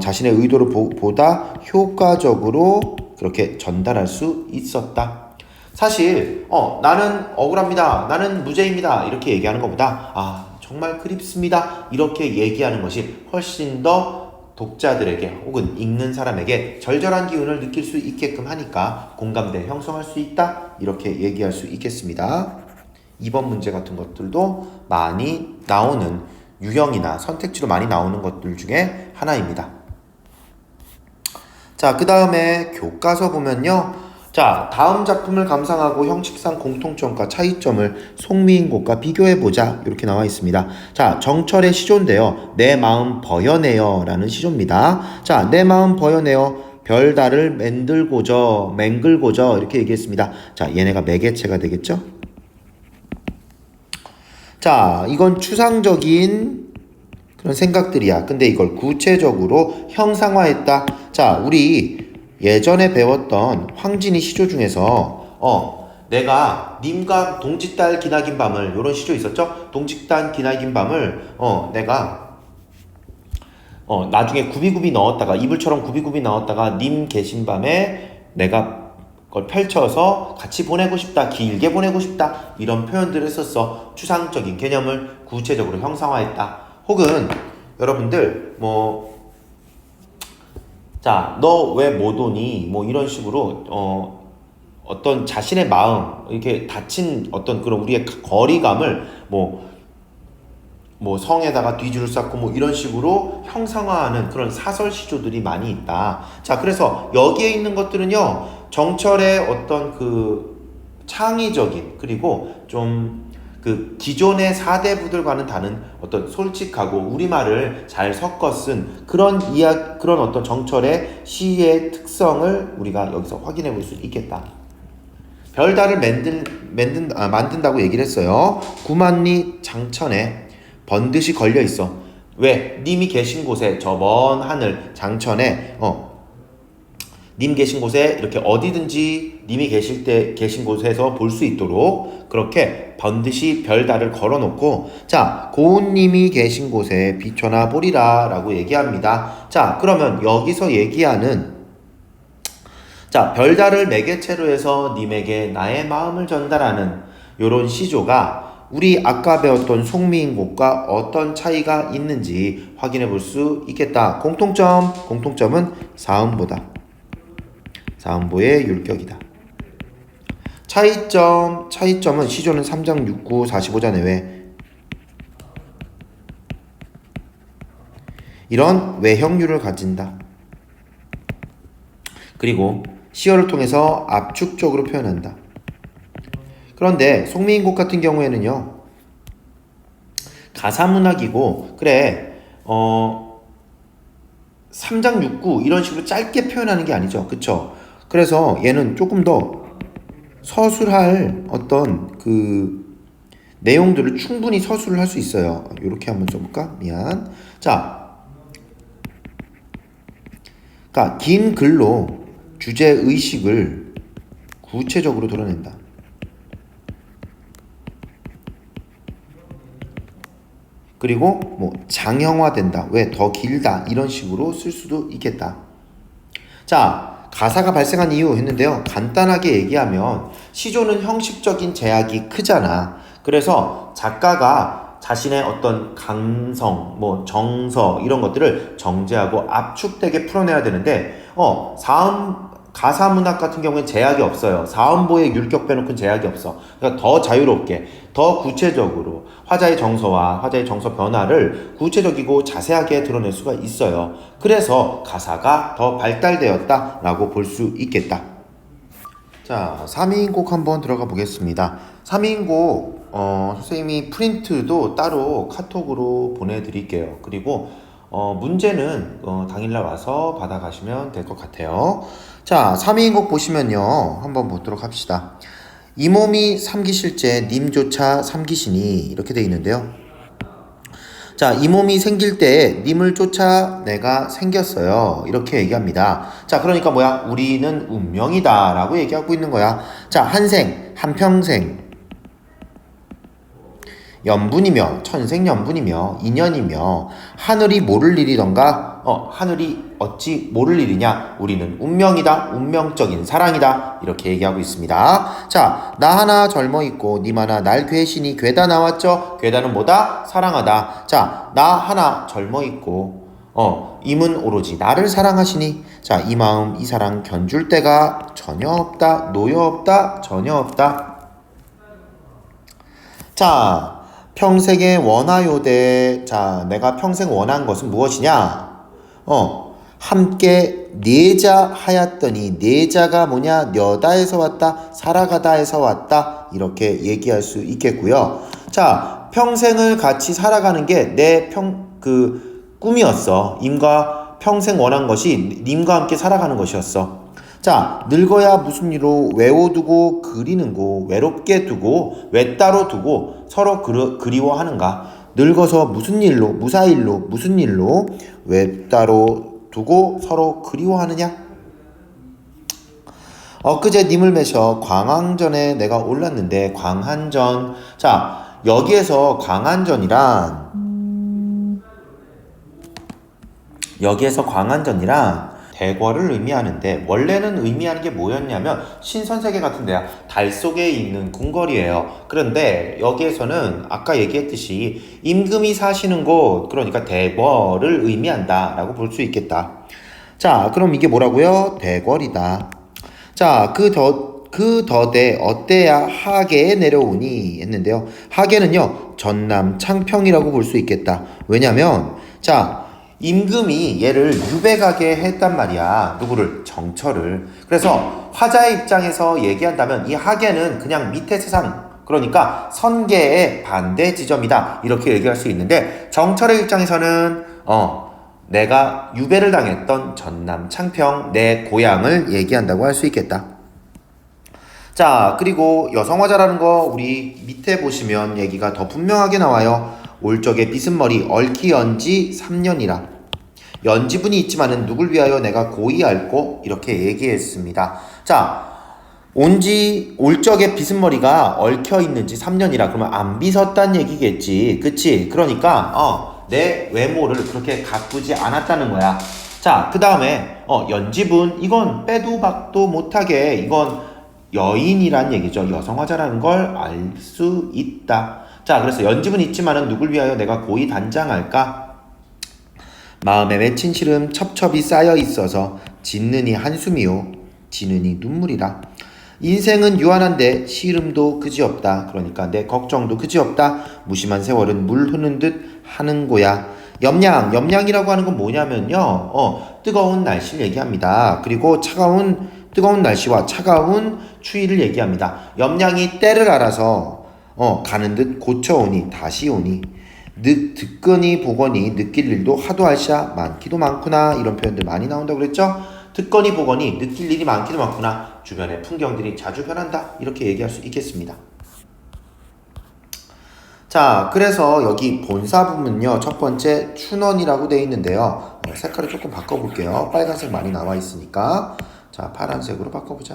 자신의 의도를 보다 효과적으로 그렇게 전달할 수 있었다. 사실 나는 억울합니다. 나는 무죄입니다. 이렇게 얘기하는 것보다 정말 그립습니다. 이렇게 얘기하는 것이 훨씬 더 독자들에게 혹은 읽는 사람에게 절절한 기운을 느낄 수 있게끔 하니까 공감대 형성할 수 있다. 이렇게 얘기할 수 있겠습니다. 2번 문제 같은 것들도 많이 나오는 유형이나 선택지로 많이 나오는 것들 중에 하나입니다. 자, 그 다음에 교과서 보면요. 자, 다음 작품을 감상하고 형식상 공통점과 차이점을 송미인곡과 비교해보자. 이렇게 나와 있습니다. 자, 정철의 시조인데요. 내 마음 버여내요 라는 시조입니다. 자, 내 마음 버여내요. 별다를 맹글고저 이렇게 얘기했습니다. 자, 얘네가 매개체가 되겠죠? 자, 이건 추상적인 그런 생각들이야. 근데 이걸 구체적으로 형상화했다. 자, 우리 예전에 배웠던 황진이 시조 중에서 내가 님과 동짓달 기나긴 밤을 요런 시조 있었죠? 동짓달 기나긴 밤을 내가 나중에 굽이굽이 넣었다가 이불처럼 굽이굽이 넣었다가 님 계신 밤에 내가 그걸 펼쳐서 같이 보내고 싶다, 길게 보내고 싶다 이런 표현들을 썼어. 추상적인 개념을 구체적으로 형상화했다. 혹은 여러분들 자, 너 왜 못 오니? 이런 식으로 어떤 자신의 마음, 이렇게 다친 어떤 그런 우리의 거리감을 성에다가 뒤줄을 쌓고 이런 식으로 형상화하는 그런 사설 시조들이 많이 있다. 자, 그래서 여기에 있는 것들은요, 정철의 어떤 그 창의적인 그리고 좀 그 기존의 사대부들과는 다른 어떤 솔직하고 우리말을 잘 섞어 쓴 그런 어떤 정철의 시의 특성을 우리가 여기서 확인해 볼 수 있겠다. 별다를 만든다고 얘기를 했어요. 구만리 장천에 번듯이 걸려 있어. 왜? 님이 계신 곳에 저 먼 하늘 장천에 님 계신 곳에 이렇게 어디든지 님이 계신 곳에서 볼 수 있도록 그렇게 번듯이 별달을 걸어놓고, 자, 고운님이 계신 곳에 비춰나 보리라 라고 얘기합니다. 자, 그러면 여기서 얘기하는 별달을 매개체로 해서 님에게 나의 마음을 전달하는 요런 시조가 우리 아까 배웠던 송미인곡과 어떤 차이가 있는지 확인해 볼 수 있겠다. 공통점은 사음보의 율격이다. 차이점은 시조는 3장 6구 45자 내외 이런 외형률을 가진다. 그리고 시어를 통해서 압축적으로 표현한다. 그런데 송미인곡 같은 경우에는요, 가사문학이고, 그래 3장 6구 이런 식으로 짧게 표현하는 게 아니죠. 그쵸? 그래서 얘는 조금 더 서술할 어떤 그 내용들을 충분히 서술을 할 수 있어요. 이렇게 한번 써볼까? 자, 그러니까 긴 글로 주제 의식을 구체적으로 드러낸다. 그리고 장형화된다. 왜? 더 길다. 이런 식으로 쓸 수도 있겠다. 자, 가사가 발생한 이유 했는데요. 간단하게 얘기하면 시조는 형식적인 제약이 크잖아. 그래서 작가가 자신의 어떤 감성, 정서 이런 것들을 정제하고 압축되게 풀어내야 되는데 사음 가사 문학 같은 경우엔 제약이 없어요. 사음보의 율격 빼놓고는 제약이 없어. 그러니까 더 자유롭게, 더 구체적으로 화자의 정서와 화자의 정서 변화를 구체적이고 자세하게 드러낼 수가 있어요. 그래서 가사가 더 발달되었다라고 볼 수 있겠다. 자, 3인곡 한번 들어가 보겠습니다. 3인곡 선생님이 프린트도 따로 카톡으로 보내드릴게요. 그리고 문제는 당일날 와서 받아가시면 될 것 같아요. 자, 3인곡 보시면요. 한번 보도록 합시다. 이 몸이 삼기실제 님조차 삼기시니 이렇게 돼 있는데요. 자, 이 몸이 생길 때 님을 쫓아 내가 생겼어요. 이렇게 얘기합니다. 자, 그러니까 뭐야? 우리는 운명이다 라고 얘기하고 있는 거야. 자, 한생, 한평생, 연분이며 천생연분이며 인연이며 하늘이 모를 일이던가 하늘이 어찌 모를 일이냐 우리는 운명이다 운명적인 사랑이다 이렇게 얘기하고 있습니다. 자, 나 하나 젊어 있고 님 하나 날 괴시니 괴다 나왔죠. 괴다는 뭐다? 사랑하다. 자, 나 하나 젊어 있고 임은 오로지 나를 사랑하시니 자, 이 마음 이 사랑 견줄 데가 전혀 없다 노여 없다 전혀 없다. 자, 평생에 원하요대. 자, 내가 평생 원한 것은 무엇이냐? 함께 내자 하였더니 내자가 뭐냐? 녀다에서 왔다, 살아가다에서 왔다. 이렇게 얘기할 수 있겠고요. 자, 평생을 같이 살아가는 게 내 꿈이었어. 님과 평생 원한 것이 님과 함께 살아가는 것이었어. 자, 늙어야 무슨 일로 외워두고 그리는고 외롭게 두고 외따로 두고 서로 그리워하는가? 늙어서 무슨 일로 무사일로 무슨 일로 외따로 두고 서로 그리워하느냐? 엊그제 님을 매셔 광안전에 내가 올랐는데 광안전. 자, 여기에서 광안전이란 대궐을 의미하는데 원래는 의미하는 게 뭐였냐면 신선세계 같은 데야 달 속에 있는 궁궐이에요. 그런데 여기에서는 아까 얘기했듯이 임금이 사시는 곳 그러니까 대궐을 의미한다 라고 볼 수 있겠다. 자, 그럼 이게 뭐라고요? 대궐이다. 자, 그 더대 어때야 하계에 내려오니 했는데요. 하계는요 전남 창평이라고 볼 수 있겠다. 왜냐면 자, 임금이 얘를 유배가게 했단 말이야. 누구를? 정철을. 그래서 화자의 입장에서 얘기한다면 이 하계는 그냥 밑에 세상 그러니까 선계의 반대 지점이다 이렇게 얘기할 수 있는데 정철의 입장에서는 내가 유배를 당했던 전남 창평 내 고향을 얘기한다고 할 수 있겠다. 자, 그리고 여성화자라는 거 우리 밑에 보시면 얘기가 더 분명하게 나와요. 올적의 빗은 머리 얽히 연지 3년이라. 연지분이 있지만은 누굴 위하여 내가 고이 앓고 이렇게 얘기했습니다. 자, 올적의 빗은 머리가 얽혀 있는지 3년이라 그러면 안 빗었단 얘기겠지. 그치? 그러니까 내 외모를 그렇게 가꾸지 않았다는 거야. 자, 그 다음에 연지분 이건 빼도 박도 못하게 이건 여인이란 얘기죠. 여성화자라는 걸 알 수 있다. 자, 그래서 연집은 있지만은 누굴 위하여 내가 고이 단장할까? 마음에 맺힌 시름 첩첩이 쌓여 있어서 짓느니 한숨이요 지느니 눈물이라. 인생은 유한한데 시름도 그지없다. 그러니까 내 걱정도 그지없다. 무심한 세월은 물 흐는 듯 하는 거야. 염량이라고 하는 건 뭐냐면요. 뜨거운 날씨를 얘기합니다. 그리고 뜨거운 날씨와 차가운 추위를 얘기합니다. 염량이 때를 알아서 가는 듯 고쳐오니 다시 오니 듣거니 보거니 느낄 일도 하도 할샤 많기도 많구나 이런 표현들 많이 나온다고 그랬죠. 듣거니 보거니 느낄 일이 많기도 많구나 주변의 풍경들이 자주 변한다 이렇게 얘기할 수 있겠습니다. 자, 그래서 여기 본사 부분은요 첫 번째 춘원이라고 되어 있는데요. 색깔을 조금 바꿔볼게요. 빨간색 많이 나와 있으니까 자, 파란색으로 바꿔보자.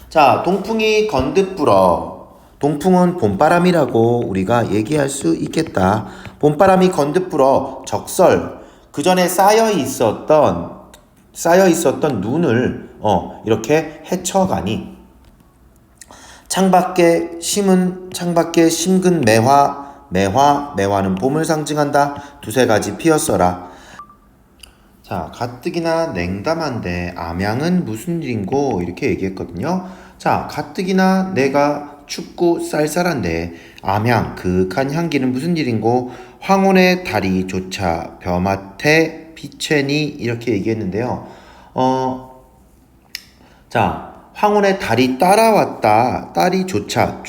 자, 동풍이 건듯 불어. 동풍은 봄바람이라고 우리가 얘기할 수 있겠다. 봄바람이 건듯 불어 적설 그 전에 쌓여 있었던 눈을 이렇게 헤쳐가니 창밖에 심근 매화는 봄을 상징한다. 두세 가지 피었어라. 자, 가뜩이나 냉담한데 암양은 무슨 일인고 이렇게 얘기했거든요. 자, 가뜩이나 내가 춥고 쌀쌀한데 암양 그윽한 향기는 무슨 일인고 황혼의 달이 조차 벼맡에 비채니 이렇게 얘기했는데요. 자, 황혼의 달이 따라왔다, 딸이 조차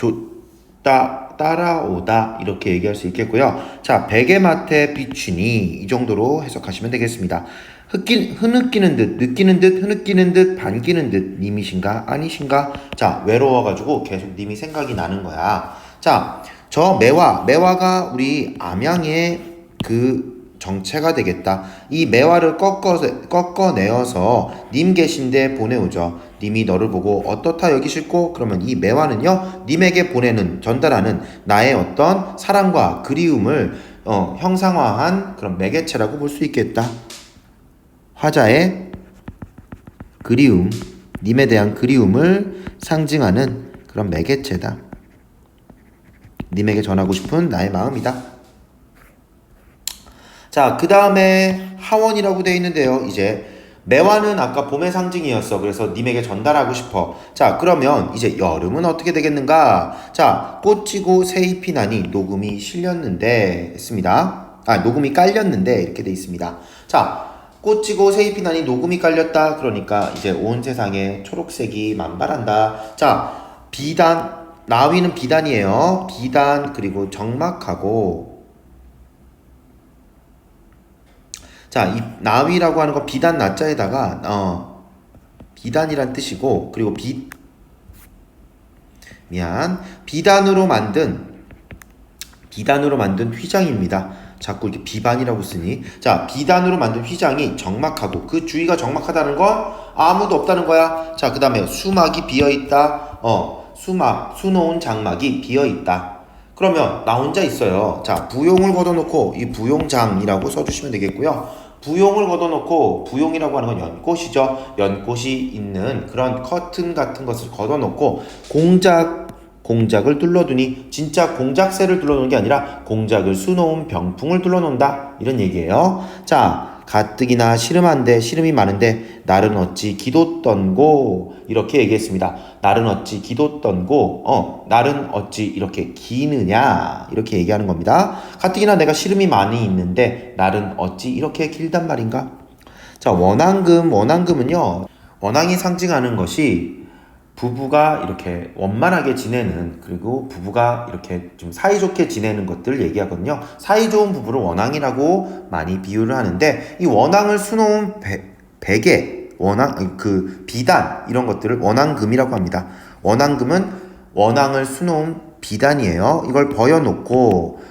따라오다 이렇게 얘기할 수 있겠고요. 자, 베개맡에 비추니 이 정도로 해석하시면 되겠습니다. 흐느끼는 듯, 느끼는 듯, 흐느끼는 듯, 반기는 듯, 님이신가 아니신가? 자, 외로워가지고 계속 님이 생각이 나는 거야. 자, 저 매화가 우리 암양의 그 정체가 되겠다. 이 매화를 꺾어내어서 님 계신데 보내오죠. 님이 너를 보고 어떻다 여기실꼬? 그러면 이 매화는요, 님에게 전달하는 나의 어떤 사랑과 그리움을 형상화한 그런 매개체라고 볼 수 있겠다. 화자의 그리움, 님에 대한 그리움을 상징하는 그런 매개체다. 님에게 전하고 싶은 나의 마음이다. 자, 그 다음에 하원이라고 되어 있는데요. 이제 매화는 아까 봄의 상징이었어. 그래서 님에게 전달하고 싶어. 자, 그러면 이제 여름은 어떻게 되겠는가? 자, 꽃지고 새잎이 나니 녹음이 실렸는데 했습니다. 녹음이 깔렸는데 이렇게 돼 있습니다. 자, 꽃지고 새잎이 나니 녹음이 깔렸다. 그러니까 이제 온 세상에 초록색이 만발한다. 자, 나위는 비단이에요. 비단 그리고 적막하고 자, 이 나위라고 하는 거 비단 나자에다가 비단이란 뜻이고 그리고 비단으로 만든 휘장입니다. 자꾸 이렇게 비반이라고 쓰니. 자, 비단으로 만든 휘장이 적막하고 그 주위가 적막하다는 건 아무도 없다는 거야. 자, 그 다음에 수막이 비어있다. 수놓은 장막이 비어있다. 그러면 나 혼자 있어요. 자, 부용을 걷어놓고 이 부용장이라고 써주시면 되겠고요. 부용을 걷어놓고 부용이라고 하는 건 연꽃이죠. 연꽃이 있는 그런 커튼 같은 것을 걷어놓고 공작을 둘러두니 진짜 공작새를 둘러놓은 게 아니라 공작을 수놓은 병풍을 둘러놓는다 이런 얘기예요. 자, 가뜩이나 시름이 많은데 날은 어찌 기도 떤고 이렇게 얘기했습니다. 날은 어찌 기도 떤고 날은 어찌 이렇게 기느냐 이렇게 얘기하는 겁니다. 가뜩이나 내가 시름이 많이 있는데 날은 어찌 이렇게 길단 말인가? 자, 원앙금은요, 원앙이 상징하는 것이 부부가 이렇게 원만하게 지내는, 그리고 부부가 이렇게 좀 사이좋게 지내는 것들을 얘기하거든요. 사이좋은 부부를 원앙이라고 많이 비유를 하는데, 이 원앙을 수놓은 베개, 비단 이런 것들을 원앙금이라고 합니다. 원앙금은 원앙을 수놓은 비단이에요. 이걸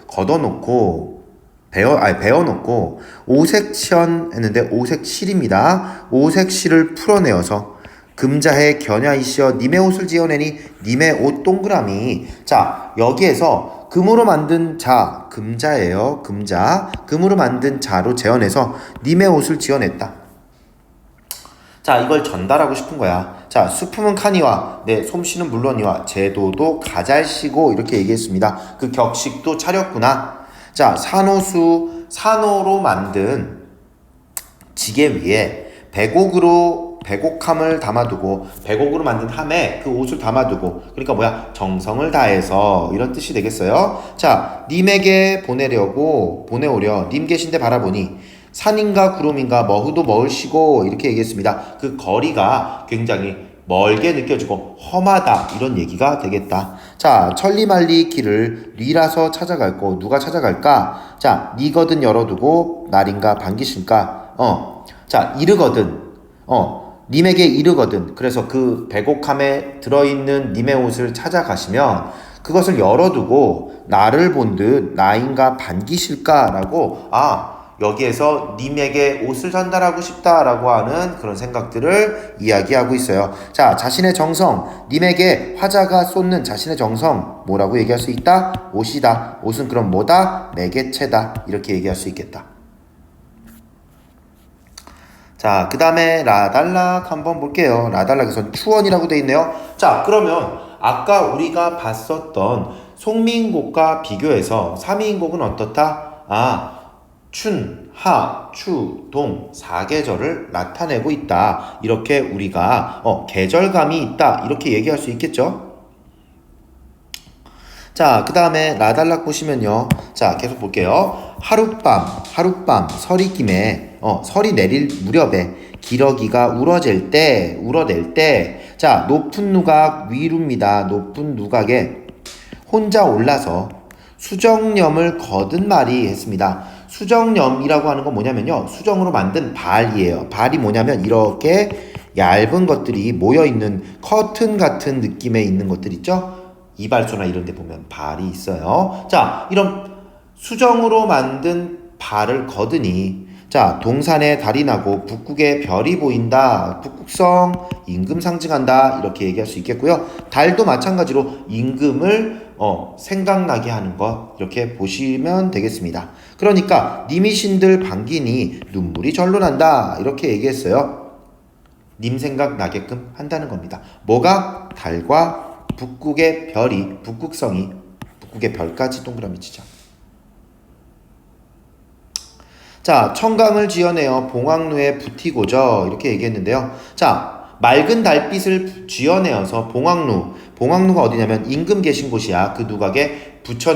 걷어놓고 베어놓고 오색션 했는데 오색실입니다. 오색실을 풀어내어서 금자해 겨냐이시여 님의 옷을 지어내니 님의 옷 동그라미. 자, 여기에서 금으로 만든 금자예요. 금으로 만든 자로 재어내서 님의 옷을 지어냈다. 자, 이걸 전달하고 싶은 거야. 자, 수품은 카니와 내 솜씨는 물론이와 제도도 가잘시고 이렇게 얘기했습니다. 그 격식도 차렸구나. 자, 산호로 만든 지게 위에 백옥함을 담아두고, 백옥으로 만든 함에 그 옷을 담아두고, 그러니까 정성을 다해서 이런 뜻이 되겠어요. 자, 님에게 보내오려 님 계신데 바라보니 산인가 구름인가 머흐도 멀시고 이렇게 얘기했습니다. 그 거리가 굉장히 멀게 느껴지고 험하다 이런 얘기가 되겠다. 자, 천리말리 길을 리라서 찾아갈고 누가 찾아갈까? 자, 니거든 열어두고 날인가 반기실까? 자, 이르거든 님에게 이르거든. 그래서 그 백옥함에 들어있는 님의 옷을 찾아가시면 그것을 열어두고 나를 본 듯 나인가 반기실까라고 여기에서 님에게 옷을 전달하고 싶다라고 하는 그런 생각들을 이야기하고 있어요. 자, 자신의 정성, 님에게 화자가 쏟는 자신의 정성 뭐라고 얘기할 수 있다? 옷이다. 옷은 그럼 뭐다? 매개체다. 이렇게 얘기할 수 있겠다. 자, 그 다음에 라달락 한번 볼게요. 라달락에선 추원이라고 되어 있네요. 자, 그러면 아까 우리가 봤었던 송미인곡과 비교해서 삼미인곡은 어떻다? 춘, 하, 추, 동, 사계절을 나타내고 있다. 이렇게 우리가 계절감이 있다. 이렇게 얘기할 수 있겠죠? 자, 그 다음에 라달락 보시면요. 자, 계속 볼게요. 하룻밤, 설이 김에, 설이 내릴 무렵에 기러기가 울어낼 때, 자, 높은 누각 위루입니다. 높은 누각에 혼자 올라서 수정염을 거둔 말이 했습니다. 수정염이라고 하는 건 뭐냐면요. 수정으로 만든 발이에요. 발이 뭐냐면 이렇게 얇은 것들이 모여있는 커튼 같은 느낌의 있는 것들 있죠? 이발소나 이런 데 보면 발이 있어요. 자, 이런 수정으로 만든 발을 거드니 자, 동산에 달이 나고 북극에 별이 보인다. 북극성, 임금 상징한다. 이렇게 얘기할 수 있겠고요. 달도 마찬가지로 임금을 생각나게 하는 것 이렇게 보시면 되겠습니다. 그러니까 님이 신들 반기니 눈물이 절로 난다. 이렇게 얘기했어요. 님 생각 나게끔 한다는 겁니다. 뭐가? 달과 북극의 별이 북극성이 북극의 별까지 동그라미 치자. 자, 청강을 지어내어 봉황루에 붙이고저 이렇게 얘기했는데요. 자, 맑은 달빛을 쥐어내어서 봉황루가 어디냐면 임금 계신 곳이야. 그 누각에 붙여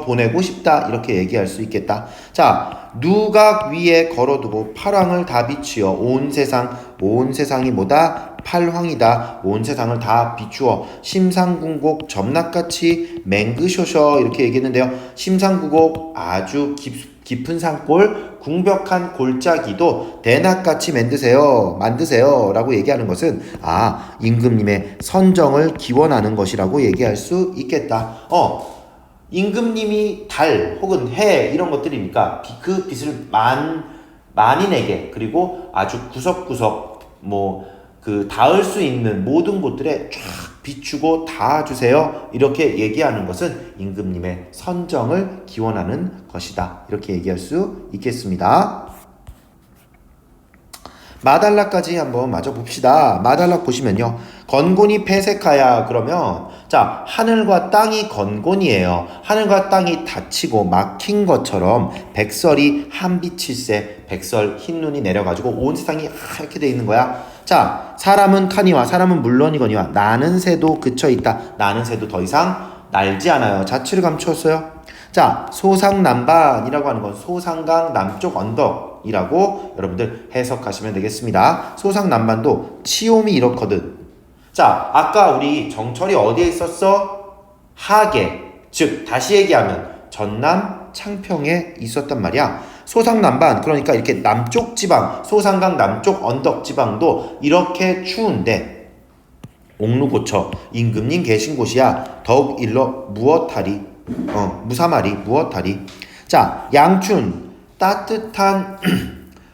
보내고 싶다. 이렇게 얘기할 수 있겠다. 자, 누각 위에 걸어두고 팔황을 다 비추어 온 세상이 뭐다? 팔황이다. 온 세상을 다 비추어 심상궁곡 점락같이 맹그쇼셔 이렇게 얘기했는데요. 심상궁곡 아주 깊은 산골 궁벽한 골짜기도 대낮같이 만드세요 라고 얘기하는 것은 임금님의 선정을 기원하는 것이라고 얘기할 수 있겠다. 임금님이 달 혹은 해 이런 것들이니까 그 빛을 만인에게 그리고 아주 구석구석 닿을 수 있는 모든 곳들에 쫙 비추고 닿아주세요. 이렇게 얘기하는 것은 임금님의 선정을 기원하는 것이다. 이렇게 얘기할 수 있겠습니다. 마달락까지 한번 마저 봅시다. 마달락 보시면요. 건곤이 폐색하야 그러면 자, 하늘과 땅이 건곤이에요. 하늘과 땅이 닫히고 막힌 것처럼 백설이 한빛일세 백설 흰눈이 내려가지고 온 세상이 하얗게 돼 있는 거야. 자, 사람은 카니와 사람은 물론이거니와 나는 새도 그쳐있다. 나는 새도 더 이상 날지 않아요. 자취를 감추었어요. 자, 소상남반이라고 하는 건 소상강 남쪽 언덕이라고 여러분들 해석하시면 되겠습니다. 소상남반도 치옴이 이렇거든. 자, 아까 우리 정철이 어디에 있었어? 하계, 즉 다시 얘기하면 전남 창평에 있었단 말이야. 소상남반, 그러니까 이렇게 남쪽 지방, 소상강 남쪽 언덕 지방도 이렇게 추운데 옥루고처 임금님 계신 곳이야. 더욱 일러 무사말이 무엇하리. 자, 양춘 따뜻한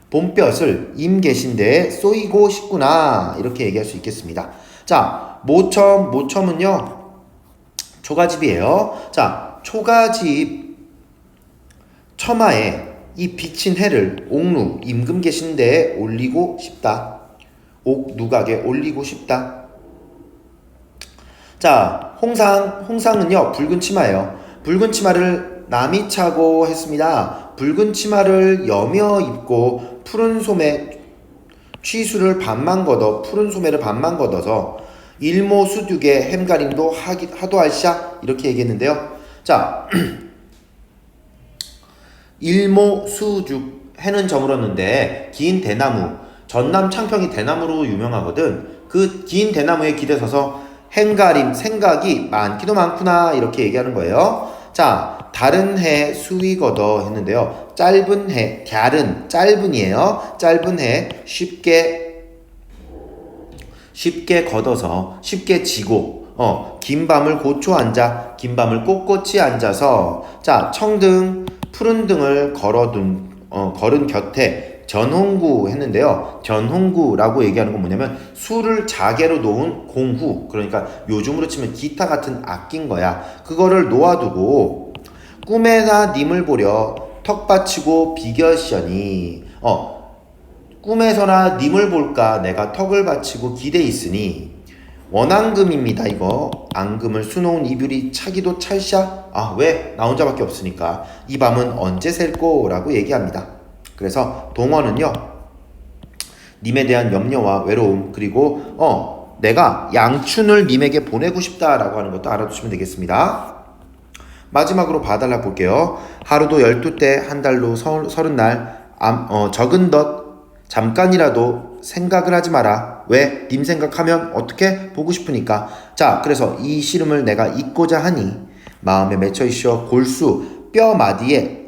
봄볕을 임 계신 데에 쏘이고 싶구나. 이렇게 얘기할 수 있겠습니다. 자, 모첨은요 초가집이에요. 자, 초가집 처마에 이 비친 해를 옥루 임금 계신 데에 올리고 싶다. 옥누각에 올리고 싶다. 자, 홍상은요 붉은 치마예요. 붉은 치마를 남이 차고 했습니다. 붉은 치마를 여며 입고 푸른 소매 취수를 반만 걷어 푸른 소매를 반만 걷어서 일모수둑에 햄가림도 하도 할샤 이렇게 얘기했는데요. 자, 일모수죽 해는 저물었는데 긴 대나무 전남 창평이 대나무로 유명하거든. 그 긴 대나무에 기대서서 행가림 생각이 많기도 많구나 이렇게 얘기하는 거예요. 자, 다른 해 수위 걷어 했는데요. 짧은 해 갸른 짧은이에요. 짧은 해 쉽게 걷어서 쉽게 지고 긴 밤을 고초 앉아 긴 밤을 꼿꼿이 앉아서 자, 청등 푸른 등을 걸은 곁에 전홍구 했는데요. 전홍구라고 얘기하는 건 뭐냐면 술을 자개로 놓은 공후, 그러니까 요즘으로 치면 기타 같은 악기인 거야. 그거를 놓아두고 꿈에나 님을 보려 턱 받치고 비결시하니 꿈에서나 님을 볼까 내가 턱을 받치고 기대 있으니 원앙금입니다. 이거 앙금을 수놓은 이불이 차기도 찰샤. 아, 왜? 나 혼자밖에 없으니까. 이 밤은 언제 셀꼬? 라고 얘기합니다. 그래서 동어는요, 님에 대한 염려와 외로움, 그리고 내가 양춘을 님에게 보내고 싶다라고 하는 것도 알아두시면 되겠습니다. 마지막으로 봐달라 볼게요. 하루도 12때, 한 달로 30날, 적은 덧 잠깐이라도 생각을 하지 마라. 왜? 님 생각하면 어떻게? 보고 싶으니까. 자, 그래서 이 시름을 내가 잊고자 하니 마음에 맺혀 있어 골수 뼈마디에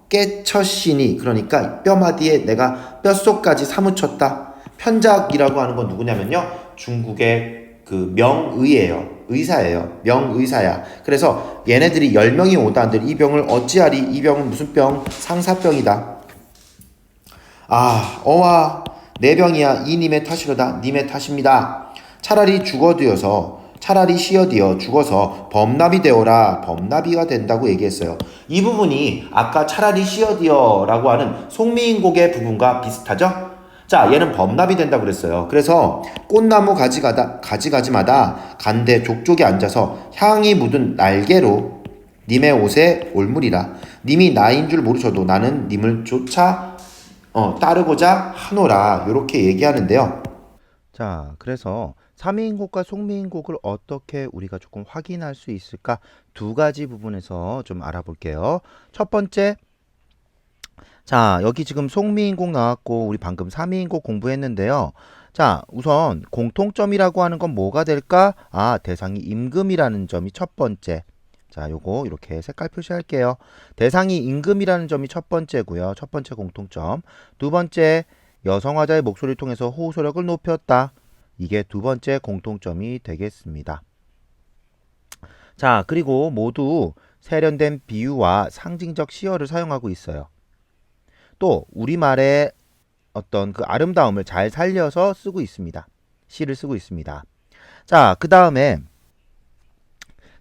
깨처시니, 그러니까 뼈마디에 내가 뼛속까지 사무쳤다. 편작이라고 하는 건 누구냐면요, 중국의 그 명의예요. 의사예요. 명의사야. 그래서 얘네들이 10명이 오다 한들 이 병을 어찌하리? 이 병은 무슨 병? 상사병이다. 아, 어와 내 병이야. 이님의 탓이로다. 님의 탓입니다. 차라리 시어디어 죽어서 범납이 되어라. 범납이가 된다고 얘기했어요. 이 부분이 아까 차라리 시어디어라고 하는 송미인곡의 부분과 비슷하죠? 자, 얘는 범납이 된다고 그랬어요. 그래서 꽃나무 가지가지마다 간대 족족이 앉아서 향이 묻은 날개로 님의 옷에 올무리라. 님이 나인 줄 모르셔도 나는 님을 쫓아 따르고자 하노라. 이렇게 얘기하는데요. 자, 그래서 삼위인곡과 송미인곡을 어떻게 우리가 조금 확인할 수 있을까? 두 가지 부분에서 좀 알아볼게요. 첫 번째, 자, 여기 지금 송미인곡 나왔고 우리 방금 삼위인곡 공부했는데요. 자, 우선 공통점이라고 하는 건 뭐가 될까? 아, 대상이 임금이라는 점이 첫 번째. 자, 요거 이렇게 색깔 표시할게요. 대상이 임금이라는 점이 첫 번째고요. 첫 번째 공통점. 두 번째, 여성화자의 목소리를 통해서 호소력을 높였다. 이게 두 번째 공통점이 되겠습니다. 자, 그리고 모두 세련된 비유와 상징적 시어를 사용하고 있어요. 또 우리말의 어떤 그 아름다움을 잘 살려서 쓰고 있습니다. 시를 쓰고 있습니다. 자, 그 다음에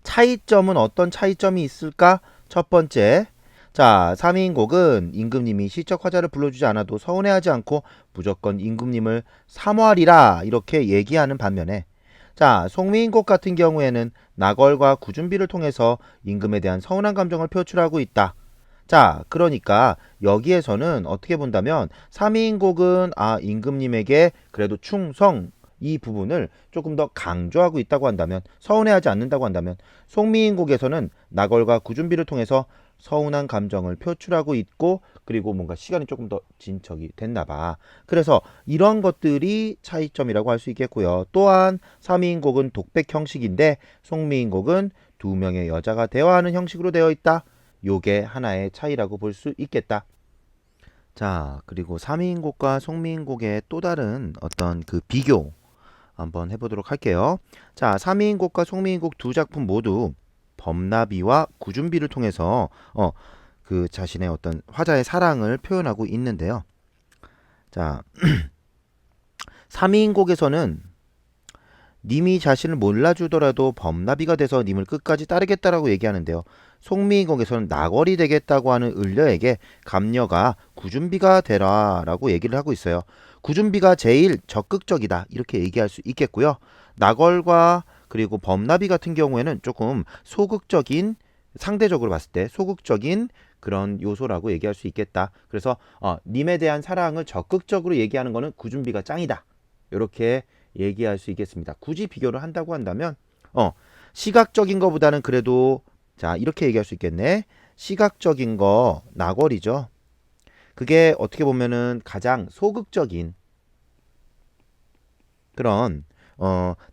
차이점은 어떤 차이점이 있을까? 첫 번째, 자, 삼위인곡은 임금님이 시적 화자를 불러주지 않아도 서운해하지 않고 무조건 임금님을 사모하리라 이렇게 얘기하는 반면에, 자, 송미인곡 같은 경우에는 나걸과 구준비를 통해서 임금에 대한 서운한 감정을 표출하고 있다. 자, 그러니까 여기에서는 어떻게 본다면 삼위인곡은 임금님에게 그래도 충성, 이 부분을 조금 더 강조하고 있다고 한다면, 서운해하지 않는다고 한다면, 송미인곡에서는 나걸과 구준비를 통해서 서운한 감정을 표출하고 있고, 그리고 뭔가 시간이 조금 더 진척이 됐나 봐. 그래서 이런 것들이 차이점이라고 할 수 있겠고요. 또한 삼위인곡은 독백 형식인데 송미인곡은 두 명의 여자가 대화하는 형식으로 되어 있다. 요게 하나의 차이라고 볼 수 있겠다. 자, 그리고 삼위인곡과 송미인곡의 또 다른 어떤 그 비교 한번 해보도록 할게요. 자, 삼위인곡과 송미인곡 두 작품 모두 범나비와 구준비를 통해서 그 자신의 어떤 화자의 사랑을 표현하고 있는데요. 자, 삼위인곡에서는 님이 자신을 몰라주더라도 범나비가 돼서 님을 끝까지 따르겠다라고 얘기하는데요. 송미인곡에서는 나걸이 되겠다고 하는 을려에게 감녀가 구준비가 되라 라고 얘기를 하고 있어요. 구준비가 제일 적극적이다 이렇게 얘기할 수 있겠고요. 나걸과 그리고 범나비 같은 경우에는 조금 소극적인, 상대적으로 봤을 때 소극적인 그런 요소라고 얘기할 수 있겠다. 그래서 님에 대한 사랑을 적극적으로 얘기하는 거는 구준비가 짱이다 이렇게 얘기할 수 있겠습니다. 굳이 비교를 한다고 한다면 시각적인 거보다는 그래도, 자, 이렇게 얘기할 수 있겠네. 시각적인 거 나걸이죠. 그게 어떻게 보면은 가장 소극적인 그런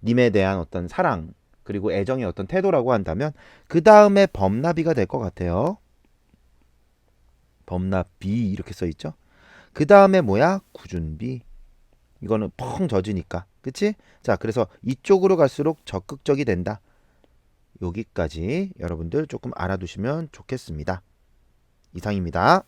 님에 대한 어떤 사랑 그리고 애정의 어떤 태도라고 한다면, 그 다음에 범나비가 될 것 같아요. 범나비 이렇게 써 있죠. 그 다음에 뭐야? 구준비. 이거는 펑 젖으니까, 그치? 자, 그래서 이쪽으로 갈수록 적극적이 된다. 여기까지 여러분들 조금 알아두시면 좋겠습니다. 이상입니다.